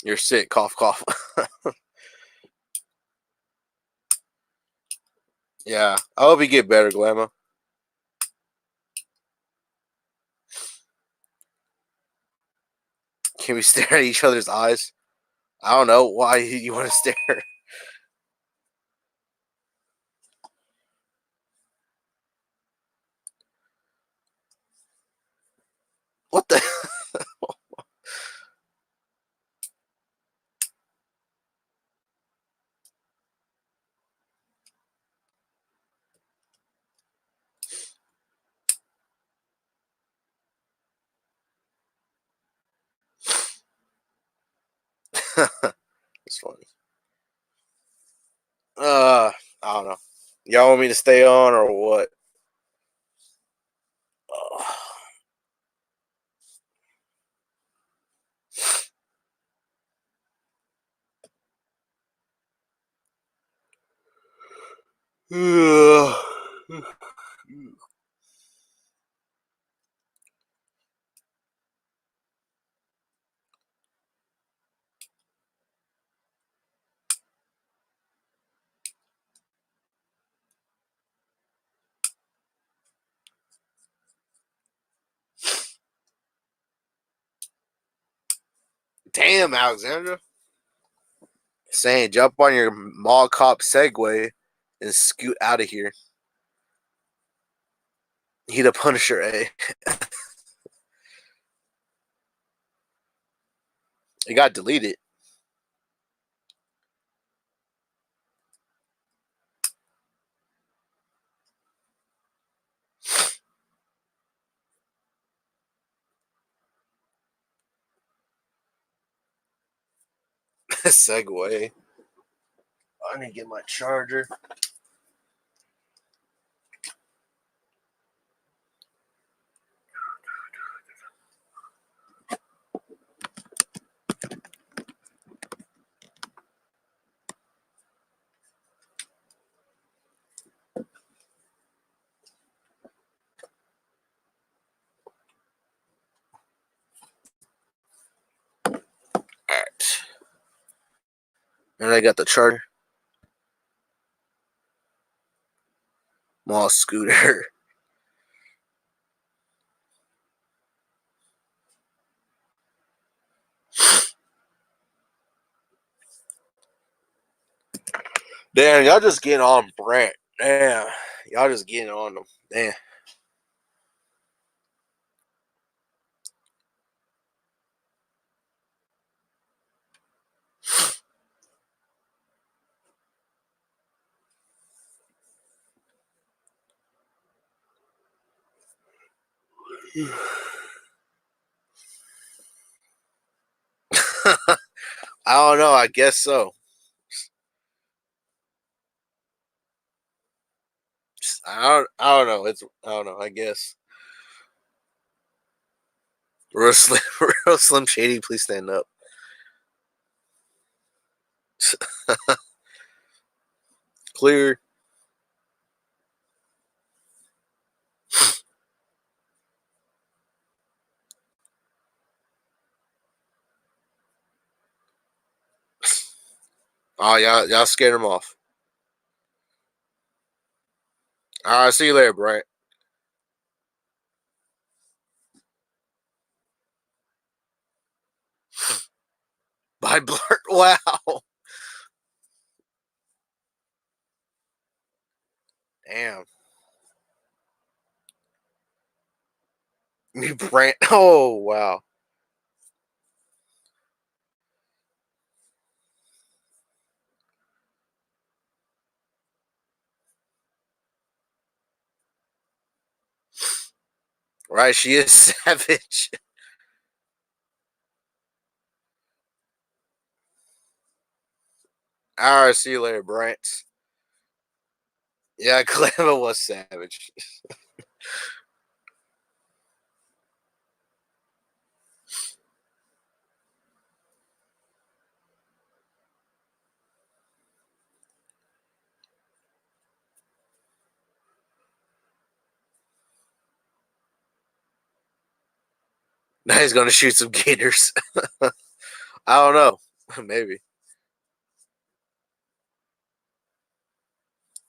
Speaker 1: You're sick. Cough, cough. Yeah. I hope you get better, Glamour. Can we stare at each other's eyes? I don't know why you want to stare. What the? It's funny. I don't know. Y'all want me to stay on or what? Damn, Alexandra. Saying jump on your mall cop Segway and scoot out of here. He the Punisher, eh? It got deleted. Segway. I need to get my charger. Alright. And I got the charger. Mall scooter. Damn, y'all just getting on Brent. Damn. Y'all just getting on them. Damn. I don't know. I guess so. I don't know. I don't know. I guess. Real Slim, Real Slim Shady, please stand up. Clear. Oh, y'all scared him off. All right, see you later, Brent. By Blurt. Wow. Damn. Me Brent. Oh, wow. Right, she is savage. All right, see you later, Brent. Yeah, Cleva was savage. Now he's gonna shoot some gators. I don't know. Maybe.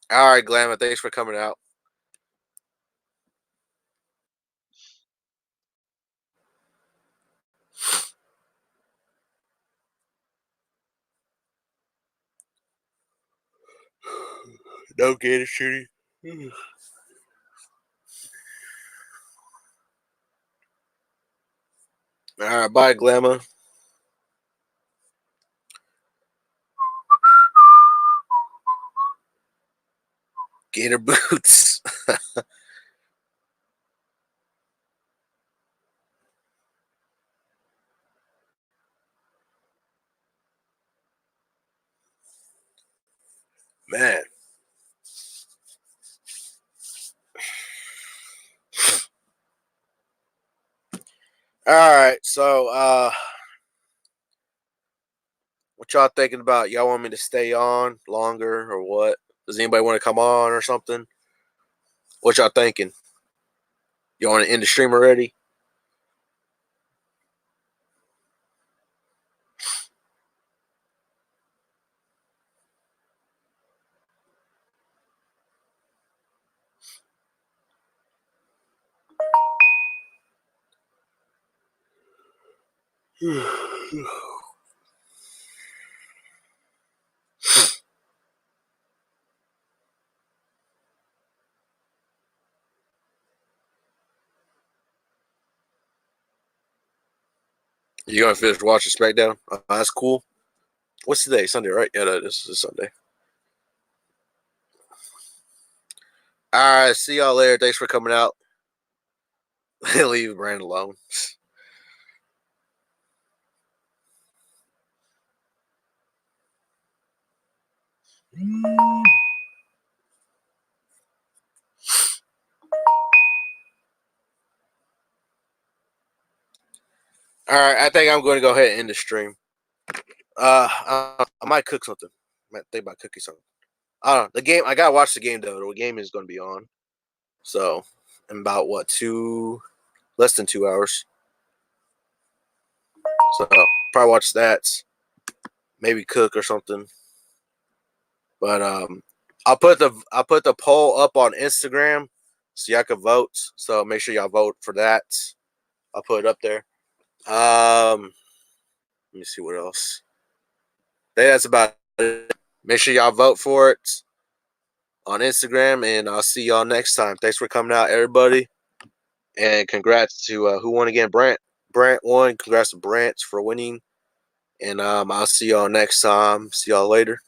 Speaker 1: All right, Glamour. Thanks for coming out. No gator shooting. All right, bye, Glamour. Gator boots. Man. All right, so what y'all thinking about? Y'all want me to stay on longer or what? Does anybody want to come on or something? What y'all thinking? You want to end the stream already? You gonna finish watching SmackDown? That's cool. What's today? Sunday, right? Yeah, this is Sunday. All right, see y'all later. Thanks for coming out. Leave Brand alone. All right, I think I'm going to go ahead and end the stream. I might cook something. I might think about cooking something. I don't know. The game. I gotta watch the game though. The game is going to be on. So, in about what less than 2 hours. So probably watch that. Maybe cook or something. But I'll put the poll up on Instagram so y'all can vote. So make sure y'all vote for that. I'll put it up there. Let me see what else. I think that's about it. Make sure y'all vote for it on Instagram, and I'll see y'all next time. Thanks for coming out, everybody, and congrats to who won again. Brant. Brant won. Congrats to Brant for winning, and I'll see y'all next time. See y'all later.